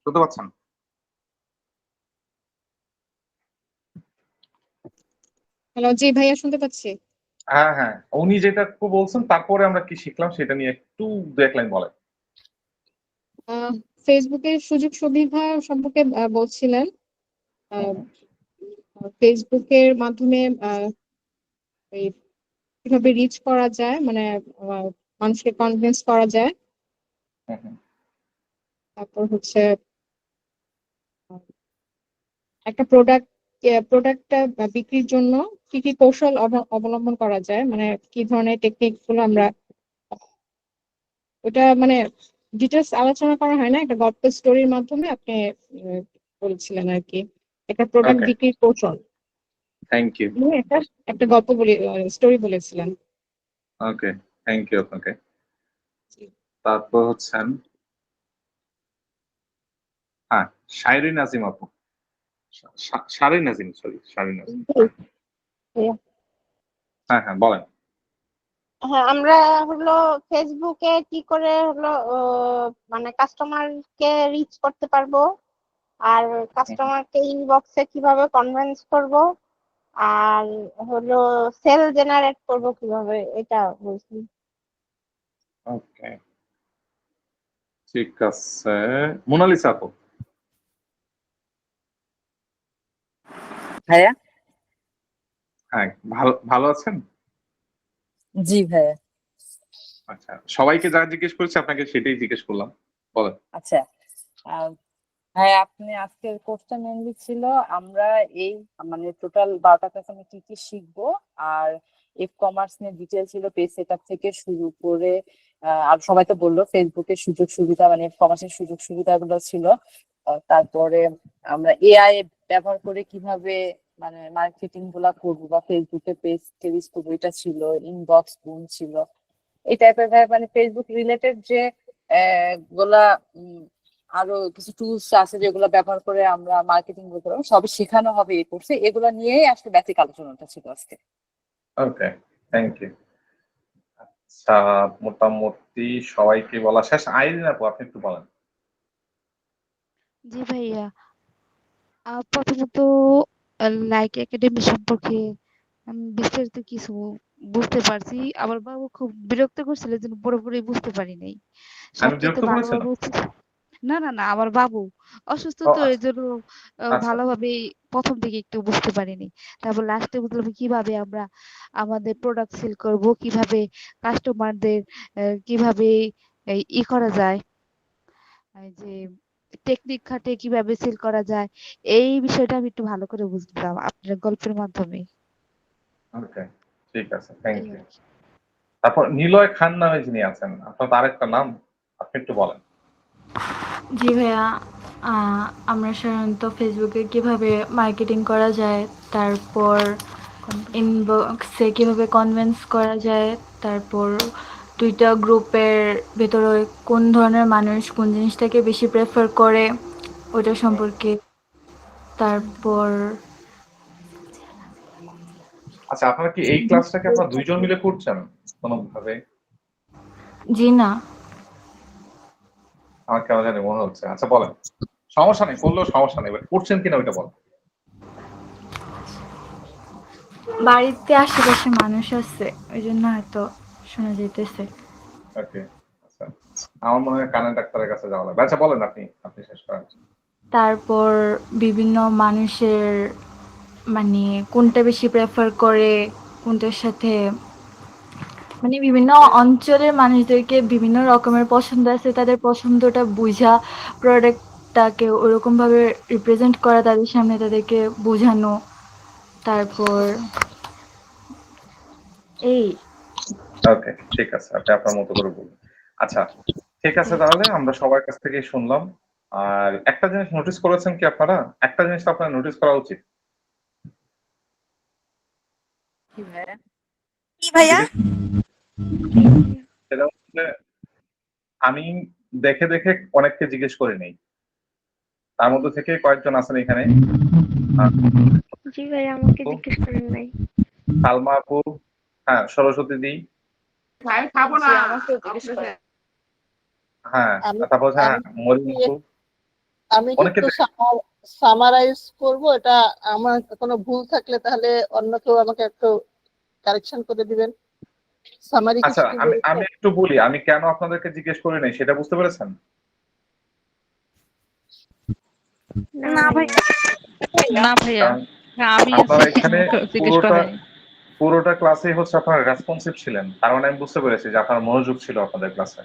শুনতে পাচ্ছেন? হ্যালো, জি ভাইয়া, শুনতে পাচ্ছি। হ্যাঁ, উনি যেটা বলছেন তারপরে আমরা কি শিখলাম সেটা নিয়ে একটু দু এক লাইন বলেন। ফেসবুকের সুযোগ সুবিধা সম্পর্কে বলছিলেন। হুম, আহ, ফেসবুকের মাধ্যমে এই কিভাবে রিচ করা যায়, মানে আহ, মানুষকে কনভিন্স করা যায়। হুম। তারপর হচ্ছে আহ, একটা প্রোডাক্টটা বিক্রির জন্য কি কি কৌশল অবলম্বন করা যায়, মানে কি ধরনের টেকনিক গুলো আমরা, ওটা মানে ডিটেলস আলোচনা করা হয় না, একটা গল্প স্টোরির মাধ্যমে আপনি আহ, বলছিলেন আর কি, একটা প্রোডাক্ট ওকে, বিক্রির কৌশল থ্যাংক ইউ। নিয়ে একটা একটা গল্প বলে স্টোরি বলেছিলেন। ওকে, থ্যাংক ইউ আপনাকে। তারপর হচ্ছেন হ্যাঁ, শায়রিন নাজিম আপু। শারিন নাজিম, সরি, শারিন নাজিম। হ্যাঁ, হ্যাঁ, বলেন। হ্যাঁ, আমরা হলো ফেসবুকে কি করে হলো মানে কাস্টমারকে রিচ করতে পারবো, আর কাস্টমারকে ইনবক্সে কিভাবে কনভিন্স করব, আর হলো সেল জেনারেট করব কিভাবে, এটা বলছি। ওকে, ঠিক আছে। মোনালিসা আপু। ভাইয়া। হ্যাঁ, ভালো ভালো আছেন? জি ভাইয়া। আচ্ছা, সবাইকে যা জিজ্ঞেস করেছি আপনাকে সেটাই জিজ্ঞেস করলাম, বলেন। আচ্ছা, হ্যাঁ, আপনি আজকের কোর্সটা মেনলি ছিল আমরা এই মানে টোটাল 12টা ক্লাসে আমি কি কি শিখবো, আর ইফ কমার্স নিয়ে ডিটেল ছিল, পেজ সেটআপ থেকে শুরু করে আর সবাই তো বললো ফেসবুকের সুযোগ সুবিধা, মানে কমার্সের সুযোগ সুবিধাগুলো ছিল। তারপরে আমরা এআই ব্যবহার করে কিভাবে মানে মার্কেটিং গুলা করবো বা ফেসবুকে পেজ টেরিস করবো, এটা ছিল। ইনবক্স বুম ছিল, এই টাইপের মানে ফেসবুক রিলেটেড যে গুলা আরো কিছু টুলস আছে যেগুলো ব্যবহার করে আমরা মার্কেটিং করবো, সবই শেখানো হবে এই কোর্সে। এগুলো নিয়েই আসলে বেসিক আলোচনাটা ছিল আজকে। ওকে, থ্যাংক ইউ। আচ্ছা, মোটামুটি সবাইকে বলা শেষ। আইরিন আপু, আপনি একটু বলেন। জি ভাইয়া, প্রথমত লাইক একাডেমি সম্পর্কে আমি বিস্তারিত কিছু বুঝতে পারছি। আমার বাবু খুব বিরক্ত করছিল যে পুরোপুরি বুঝতে পারি নাই। আমি সবচেয়ে বিরক্ত করেছিলাম? ভালোভাবে হচ্ছে না না না, আমার বাবু অসুস্থ ও তো, এই আচ্ছা, জন্য আচ্ছা, ভালোভাবে প্রথম দিকে একটু বুঝতে পারিনি। তারপর লাস্টে বুঝলাম কিভাবে আমরা আমাদের প্রোডাক্ট সেল করব, কিভাবে কাস্টমারদের কিভাবে ই করা যায়, এই যে টেকনিক খাটে কিভাবে সেল করা যায়, এই বিষয়টা আমি একটু ভালো করে বুঝলাম আপনার গল্পের মাধ্যমে। ওকে, ঠিক আছে, থ্যাংক এই ইউ। আর কি। তারপর নিলয় খান নামে যিনি আছেন, আপনার তার একটা নাম, আপনি একটু বলেন। জি ভাইয়া, আমরা সাধারণত ফেসবুকে কিভাবে মার্কেটিং করা যায়, তারপর ইনবক্সে কিভাবে কনভিন্স করা যায়, তারপর টুইটার গ্রুপের ভেতরে কোন ধরনের মানুষ কোন জিনিসটাকে বেশি প্রেফার করে ওটা সম্পর্কে, তারপর আচ্ছা, আপনারা কি এই ক্লাসটাকে আপনারা দুইজন মিলে করছেন কোনোভাবে? জি না, আমার কেন জানি মনে হচ্ছে। আচ্ছা, বলেন, সমস্যা নেই, করলেও সমস্যা নেই, করছেন কিনা ওইটা বলেন। বাড়িতে আশেপাশে মানুষ আছে ওই জন্য হয়তো শোনা যাইতেছে। ওকে, আচ্ছা, আমার মনে হয় কানের ডাক্তারের কাছে যাওয়া লাগবে। আচ্ছা, বলেন, আপনি আপনি শেষ করেন। তারপর বিভিন্ন মানুষের মানে কোনটা বেশি প্রেফার করে, কোনটার সাথে মানে বিভিন্ন অঞ্চলের মানুষদেরকে বিভিন্ন রকমের পছন্দ আছে, তাদের পছন্দটা বুঝা প্রোডাক্টটাকে ওরকম ভাবে রিপ্রেজেন্ট করা, তাদের সামনে তাদেরকে বোঝানো, তারপর এই। ওকে, ঠিক আছে, আপনি আপনার মতো করে বলুন। আচ্ছা, ঠিক আছে, তাহলে আমরা সবার কাছ থেকে শুনলাম। আর একটা জিনিস নোটিস করেছেন কি আপনারা? একটা জিনিস তো আপনার নোটিস করা উচিত। কি ভাইয়া? সেটা হচ্ছে, আমি দেখে দেখে অনেককে জিজ্ঞেস করে নেই, তার মধ্যে থেকে কয়েকজন আছেন এখানে। জি ভাই, আমাকে জিজ্ঞেস করেন নাই। সালমা আপু, হ্যাঁ, সরস্বতী দি, আমি খাবো না। জি, আমাকেও জিজ্ঞেস করেন। হ্যাঁ, আমি তারপর হচ্ছে হ্যাঁ, মরিম আপু, আমি অনেকে একটু সামারাইজ করব এটা। আমার কোনো ভুল থাকলে তাহলে অন্য কেউ আমাকে একটু কারেকশন করে দিবেন। সামারি আচ্ছা, কিছু কি আমি বলতে? আমি একটু বলি, আমি কেন আপনাদেরকে জিজ্ঞেস করি নাই সেটা বুঝতে পেরেছেন? না ভাই, না ভাইয়া, কারণ হ্যাঁ, আমি আপনারা আছি, এখানে আমাকে জিজ্ঞেস করা হয়নি। পুরোটা ক্লাসে হচ্ছে আপনারা রেসপন্সিভ ছিলেন, তার মানে আমি বুঝতে পেরেছি যে আপনার মনোযোগ ছিল আপনাদের ক্লাসে।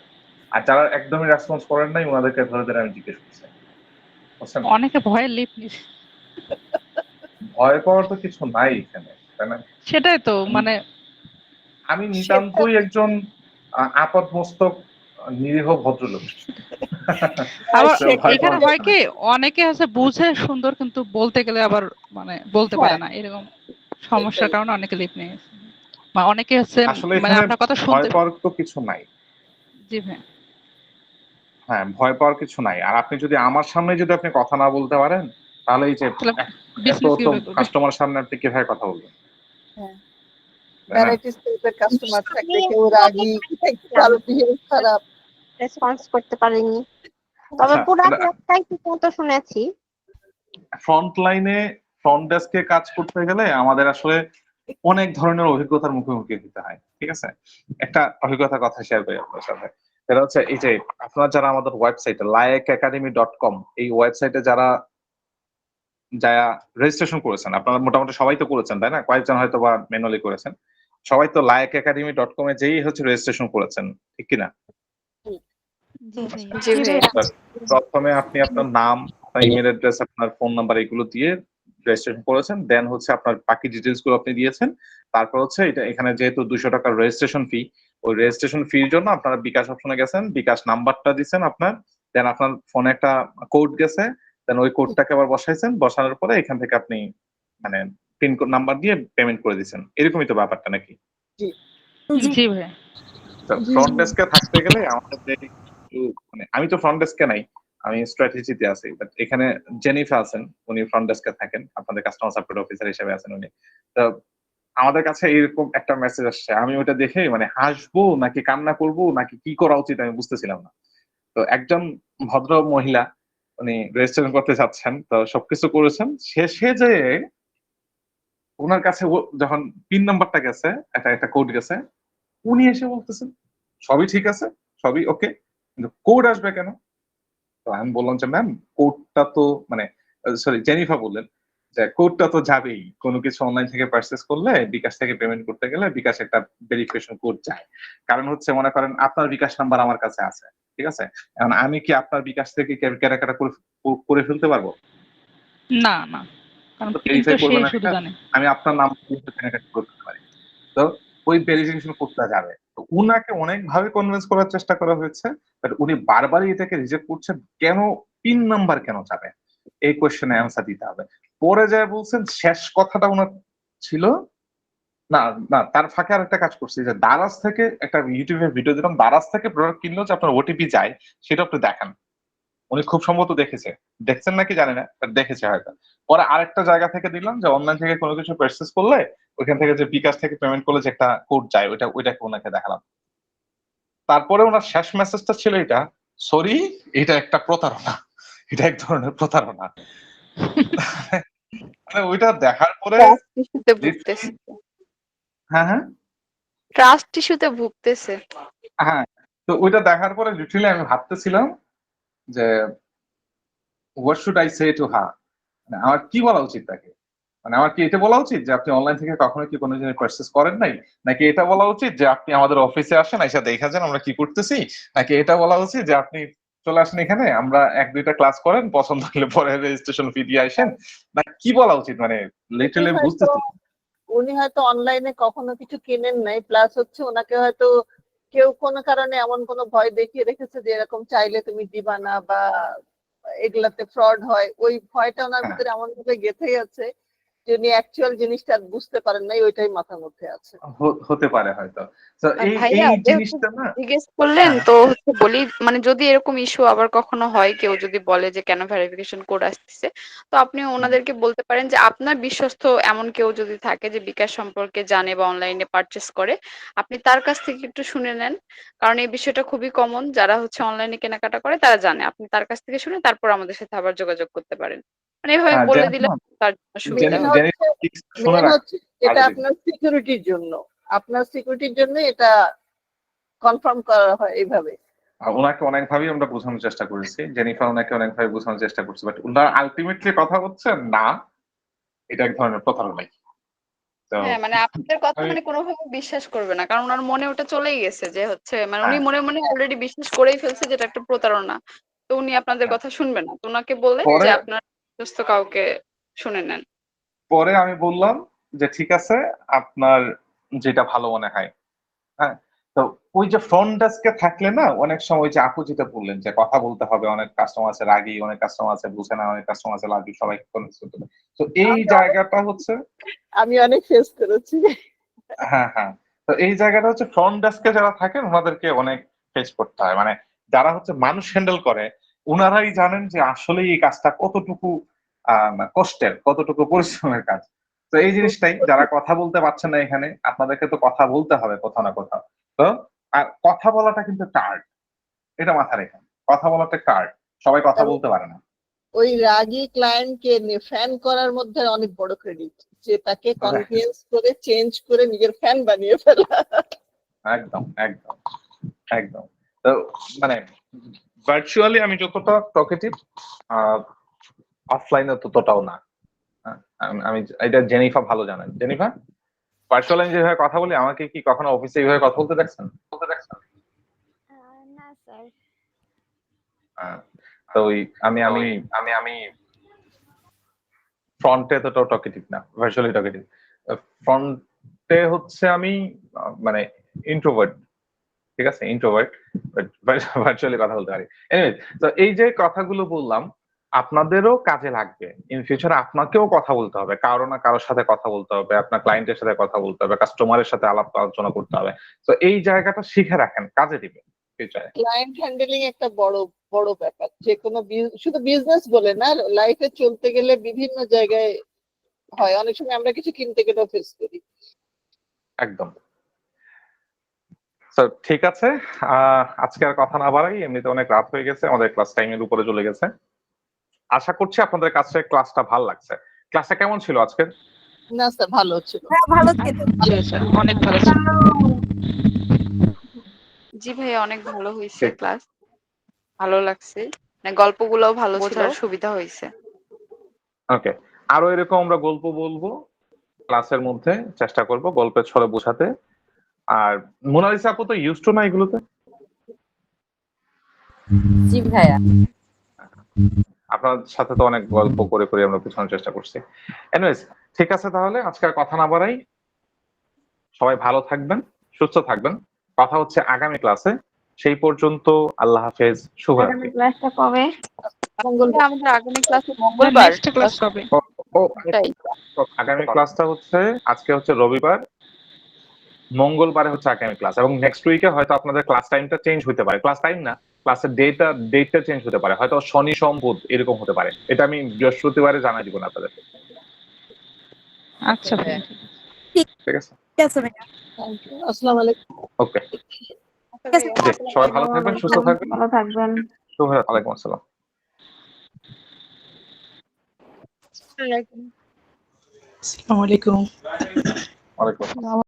আর যারা একদমই রেসপন্স করেন নাই, ওনাদেরকে ধরে ধরে আমি জিজ্ঞেস করছি, বুঝছেন? অনেকে ভয়ে লিপ নিছে। ভয় পাওয়ার তো কিছু নাই এখানে, তাই না? সেটাই তো, মানে আমি নিতান্তই একজন আপাত মস্তক নিরীহ ভদ্রলোক। আবার তো ভয় এখানে পাওয়ার হয় কিছু কি, নাই। অনেকে আছে বুঝে সুন্দর কিন্তু বলতে গেলে আবার মানে বলতে পারে হ্যাঁ, না, এরকম সমস্যার এটাই। কারণে অনেকে লিপ নিয়ে গেছে। বা অনেকে হচ্ছে আসলে মানে এখানে আপনার কথা ভয় শুনতে। পাওয়ার তো কিছু নাই। জি ভাই। হ্যাঁ, ভয় পাওয়ার কিছু নাই। আর আপনি যদি আমার সামনে যদি আপনি কথা না বলতে পারেন, তাহলে এই যে তাহলে এত বিজনেস তো কিভাবে করবে? কাস্টমার সামনে আপনি কিভাবে কথা বলবেন? হ্যাঁ, তাই না? ভ্যারাইটিস টাইপের কাস্টমার আমি থাকলে কেউ রাগী, কেউ কারো বিহেভ খারাপ। রেসপন্স করতে পারিনি, তবে আচ্ছা, পুরা তাহলে ক্লাসটাই ঠিক মতো শুনেছি। ফ্রন্ট লাইনে ফ্রন্ট ডেস্কে কাজ করতে গেলে আমাদের আসলে অনেক ধরনের অভিজ্ঞতার মুখোমুখি হতে হয়। ঠিক আছে? একটা অভিজ্ঞতার কথা শেয়ার করি আপনার সাথে। সেটা হচ্ছে এই যে আপনারা যারা আমাদের ওয়েবসাইটে laekacademy.com এই ওয়েবসাইটে যারা রেজিস্ট্রেশন করেছেন, আপনারা মোটামুটি সবাই তো করেছেন, তাই না? কয়েকজন হয়তো বা ম্যানুয়ালি করেছেন। সবাই তো laekacademy.com এ যেই হচ্ছে রেজিস্ট্রেশন করেছেন। ঠিক কি না? জি ভাইয়া। জি ভাইয়া। প্রথমে আপনি আপনার নাম, আপনার ইমেল অ্যাড্রেস, আপনার ফোন নাম্বার এগুলো দিয়ে রেজিস্ট্রেশন করেছেন। দেন হচ্ছে আপনার বাকি ডিটেইলস গুলো আপনি দিয়েছেন। তারপর হচ্ছে এখানে যেহেতু 200 টাকার রেজিস্ট্রেশন ফি, ওই রেজিস্ট্রেশন ফির জন্য আপনারা বিকাশ অপশনে গেছেন, বিকাশ নাম্বারটা দিছেন আপনার, দেন আপনার ফোনে একটা কোড গেছে, দেন ওই কোডটাকে আবার বসাইছেন, বসানোর পরে এখান থেকে আপনি মানে পিন কোড নাম্বার দিয়ে পেমেন্ট করে দিছেন। এরকমই তো ব্যাপারটা নাকি? জি ভাইয়া। ফ্রন্ট ডেস্কে থাকতে গেলে আমাদের যে মানে আমি তো ফ্রন্ট ডেস্কে নাই, আমি স্ট্র্যাটেজিতে আছি, বাট এখানে জেনিফা আছেন, উনি ফ্রন্ট ডেস্কে থাকেন, আপনাদের কাস্টমার সাপোর্ট অফিসার হিসেবে আছেন উনি। তো আমাদের কাছে এরকম একটা মেসেজ আসছে, আমি ওটা দেখে মানে হাসবো নাকি কান্না করবো নাকি কি করা উচিত আমি বুঝতেছিলাম না। তো একজন ভদ্র মহিলা উনি রেজিস্ট্রেশন করতে যাচ্ছেন, তো সবকিছু করেছেন, শেষে যে ওনার কাছে যখন পিন নাম্বারটা গেছে, একটা কোড গেছে, উনি এসে বলতেছেন সবই ঠিক আছে, সবই ওকে, কিন্তু কোড আসবে কেন? তো আমি বললাম যে ম্যাম কোডটা তো মানে সরি জেনিফা বললেন যে কোডটা তো যাবেই, কোনো কিছু অনলাইন থেকে পারচেস করলে বিকাশ থেকে পেমেন্ট করতে গেলে বিকাশ একটা ভেরিফিকেশন কোড চায়। কারণ হচ্ছে মনে করেন আপনার বিকাশ নাম্বার আমার কাছে আছে, ঠিক আছে? এখন আমি কি আপনার বিকাশ থেকে কেনাকাটা করে ফেলতে পারবো? না না, কারণ তো পিন তো ভেরিফাই করবে সে না শুধু এটা? জানে। আমি আপনার নাম দিয়ে কেনাকাটা করতে পারি। তো ওই ভেরিফিকেশন করতে যাবে, তো উনাকে অনেকভাবে কনভিন্স করার চেষ্টা করা হয়েছে, বাট উনি বারবারই এটাকে রিজেক্ট করছেন। কেন পিন নাম্বার কেন যাবে, এই কোশ্চেনে অ্যান্সার দিতে হবে। পরে যায় বলছেন শেষ কথাটা উনার ছিল না, না তার ফাঁকে আর একটা কাজ করছি যে দারাজ থেকে একটা ইউটিউবে ভিডিও দিলাম, দারাজ থেকে প্রোডাক্ট কিনলেও যে আপনার ওটিপি যায় সেটা আপনি দেখান। উনি খুব সম্ভবত দেখেছে, দেখছেন নাকি জানি না, but দেখেছে হয়তো। পরে আরেকটা জায়গা থেকে দিলাম যে অনলাইন থেকে কোনো কিছু পারচেস করলে ওইখান থেকে যে বিকাশ থেকে পেমেন্ট করলে যে একটা কোড যায়, ওইটাকে ওনাকে দেখালাম। তারপরে ওনার শেষ মেসেজটা ছিল এটা, সরি এটা একটা প্রতারণা, এটা এক ধরনের প্রতারণা। মানে ওইটা দেখার পরে ট্রাস্ট ইস্যুতে ভুগতেছে। হ্যাঁ হ্যাঁ ট্রাস্ট ইস্যুতে ভুগতেছে। হ্যাঁ, তো ওইটা দেখার পরে লিটারালি আমি ভাবতেছিলাম যে what should I say to her, মানে আমার কি বলা উচিত তাকে? মানে আমার কি এটা বলা উচিত যে আপনি অনলাইন থেকে কখনো কি কোনো জিনিস পারচেস করেন নাই, নাকি এটা বলা উচিত যে আপনি আমাদের অফিসে আসেন এসে দেখা যান আমরা কি করতেছি, নাকি এটা বলা উচিত যে আপনি চলে আসেন এখানে আমরা 1-2টা ক্লাস করেন, পছন্দ হলে পরে রেজিস্ট্রেশন ফি দিয়ে আসেন, না কি বলা উচিত? মানে লিটারালি বুঝতেছি। উনি হয়তো অনলাইনে কখনো কিছু কেনেন নাই, প্লাস হচ্ছে ওনাকে হয়তো কেউ কোনো কারণে এমন কোনো ভয় দেখিয়ে রেখেছে যে এরকম চাইলে তুমি দিবা না বা এগুলাতে ফ্রড হয়, ওই ভয়টা ওনার হ্যাঁ, ভিতরে এমন ভাবে গেঁথে গেছে যে উনি অ্যাকচুয়াল জিনিসটা আর বুঝতে পারেন নাই, ওইটাই মাথার মধ্যে আছে। হতে পারে হয়তো। তো এই ভাইয়া এই যেহেতু জিনিসটা না জিজ্ঞেস করলেন হ্যাঁ তো হচ্ছে বলি, মানে যদি এরকম ইস্যু আবার কখনো হয়, কেউ যদি বলে যে কেন ভেরিফিকেশন কোড আসতেছে, তো আপনি ওনাদেরকে বলতে পারেন যে আপনার বিশ্বস্ত এমন কেউ যদি থাকে যে বিকাশ সম্পর্কে জানে বা অনলাইনে পারচেস করে, আপনি তার কাছ থেকে একটু শুনে নেন। কারণ এই বিষয়টা খুবই কমন, যারা হচ্ছে অনলাইনে কেনাকাটা করে তারা জানে। আপনি তার কাছ থেকে শুনে তারপর আমাদের সাথে আবার যোগাযোগ করতে পারেন। মানে এভাবে বলে দিলে তার জন্য সুবিধা মেন হবে। হচ্ছে শুনে রাখ এটা আপনার সিকিউরিটির জন্য, আপনার সিকিউরিটির জন্য এটা কনফার্ম করা হয় এইভাবে। ওনাকে অনেকভাবেই আমরা বোঝানোর চেষ্টা করেছি, জেনিফার ওনাকে অনেকভাবে বোঝানোর চেষ্টা করছে, বাট ওনার আলটিমেটলি কথা হচ্ছে না, এটা এক ধরনের প্রতারণাই। তো হ্যাঁ, মানে আপনাদের কথা আমি মানে কোনোভাবে বিশ্বাস করবে না, কারণ ওনার মনে ওটা চলেই গেছে যে হচ্ছে মানে উনি হ্যাঁ মনে মনে অলরেডি বিশ্বাস করেই ফেলছে যেটা একটা প্রতারণা। তো উনি আপনাদের হ্যাঁ। কথা শুনবেন না, তো ওনাকে বললেন যে পরে আপনার বিশ্বস্ত কাউকে শুনে নেন। পরে আমি বললাম যে ঠিক আছে, আপনার যেটা ভালো মনে হয়। হ্যাঁ, তো ওই যে ফ্রন্ট ডেস্কে থাকলে না অনেক সময় যে আপু যেটা বললেন যে কথা বলতে হবে, অনেক কাস্টমার আছে রাগী, অনেক কাস্টমার আছে বুঝে না, অনেক কাস্টমার আছে লাগি, সবাইকে কনভিন্স করতে হবে। তো এই জায়গাটা হচ্ছে আমি অনেক ফেস করেছি। হ্যাঁ হ্যাঁ, তো এই জায়গাটা হচ্ছে ফ্রন্ট ডেস্কে যারা থাকেন ওনাদেরকে অনেক ফেস করতে হয়। মানে যারা হচ্ছে মানুষ হ্যান্ডেল করে ওনারাই জানেন যে আসলে এই কাজটা কতটুকু কষ্টের, কতটুকু পরিশ্রমের কাজ। তো এই জিনিসটাই যারা কথা বলতে পারছেন না এখানে, আপনাদেরকে তো কথা বলতে হবে কোথাও না কোথাও। তো আর কথা বলাটা কিন্তু একটা আর্ট, এটা মাথায় রেখেন। কথা বলাটা একটা আর্ট, সবাই কথা বলতে পারে না। ওই রাগী ক্লায়েন্টকে ফ্যান করার মধ্যে অনেক বড় ক্রেডিট, যে তাকে কনভিন্স করে চেঞ্জ করে নিজের ফ্যান বানিয়ে ফেলা। একদম একদম একদম। তো মানে ভার্চুয়ালি আমি যতটা টকেটিভ, অফলাইনে ততটাও না। আমি এটা জেনিফা ভালো জানেন। জেনিফা, ভার্চুয়ালি আমি যেভাবে কথা বলি, আমাকে কি কখনো অফিসে এইভাবে কথা বলতে দেখছেন? না স্যার। তো ওই আমি ফ্রন্টে তো টকেটিভ না, ভার্চুয়ালি টকেটিভ। ফ্রন্টে হচ্ছে আমি মানে ইন্ট্রোভার্ট, ঠিক আছে, ইন্ট্রোভার্ট, ভার্চুয়ালি কথা বলতে পারি। এনিওয়ে, তো এই যে কথাগুলো বললাম আপনাদেরও কাজে লাগবে। ইন ফিউচারে আপনাকেও কথা বলতে হবে, কারো না কারোর সাথে কথা বলতে হবে, আপনার ক্লায়েন্টের সাথে কথা বলতে হবে, কাস্টমারের সাথে আলাপ আলোচনা করতে হবে। তো এই জায়গাটা শিখে রাখেন, কাজে দিবে ফিউচারে। ক্লায়েন্ট হ্যান্ডেলিং একটা বড় বড় ব্যাপার, যে কোনো শুধু বিজনেস বলে না, লাইফে চলতে গেলে বিভিন্ন জায়গায় হয়, অনেক সময় আমরা কিছু কিনতে গেলেও ফেস করি। একদম। তো ঠিক আছে, আজকে আর কথা না বাড়াই, এমনিতে অনেক রাত হয়ে গেছে, আমাদের ক্লাস টাইমের উপরে চলে গেছে। আশা করছি আপনাদের কাছে ক্লাসটা ভালো লাগছে। ক্লাসটা কেমন ছিল আজকে? না স্যার, ভালো ছিল। হ্যাঁ, ভালো ছিল। অনেক ভালো ছিল। জি ভাইয়া, অনেক ভালো হয়েছে ক্লাস, ভালো লাগছে, মানে গল্পগুলোও ভালো ছিল, বোঝার সুবিধা হয়েছে। ওকে, আরো এরকম আমরা গল্প বলবো ক্লাসের মধ্যে, চেষ্টা করব গল্পের ছলে বোঝাতে। আর মোনালিসা আপু তো ইউজ টু না এগুলোতে? জি ভাইয়া। আপনার সাথে তো অনেক গল্প করে করে আমরা বোঝানোর চেষ্টা করছি। এনিওয়েজ, ঠিক আছে, তাহলে আজকে আর কথা না বাড়াই, সবাই ভালো থাকবেন, সুস্থ থাকবেন। কথা হচ্ছে আগামী ক্লাসে। সেই পর্যন্ত আল্লাহ হাফেজ, শুভরাত্রি। ক্লাসটা কবে? আমাদের আগামী ক্লাসে মঙ্গলবার। নেক্সট ক্লাস কবে? আগামী ক্লাসটা হচ্ছে, আজকে হচ্ছে রবিবার, মঙ্গলবারে হচ্ছে আগামী ক্লাস, এবং নেক্সট উইকে হয়তো আপনাদের ক্লাস টাইমটা চেঞ্জ হতে পারে। ক্লাস টাইম না, ক্লাসের ডেটটা চেঞ্জ হতে পারে, হয়তো শনি সোম বুধ এরকম হতে পারে। এটা আমি বৃহস্পতিবারে জানাই দিব না আপনাদেরকে। আচ্ছা ভাইয়া, ঠিক আছে, ঠিক আছে ভাইয়া। আসসালামু আলাইকুম। ওকে, জি, সবাই ভালো থাকবেন, সুস্থ থাকবেন। ভালো থাকবেন। শুভরাত্রি। ওয়ালাইকুম আসসালাম। আসসালামু আলাইকুম। ওয়ালাইকুম আসসালাম।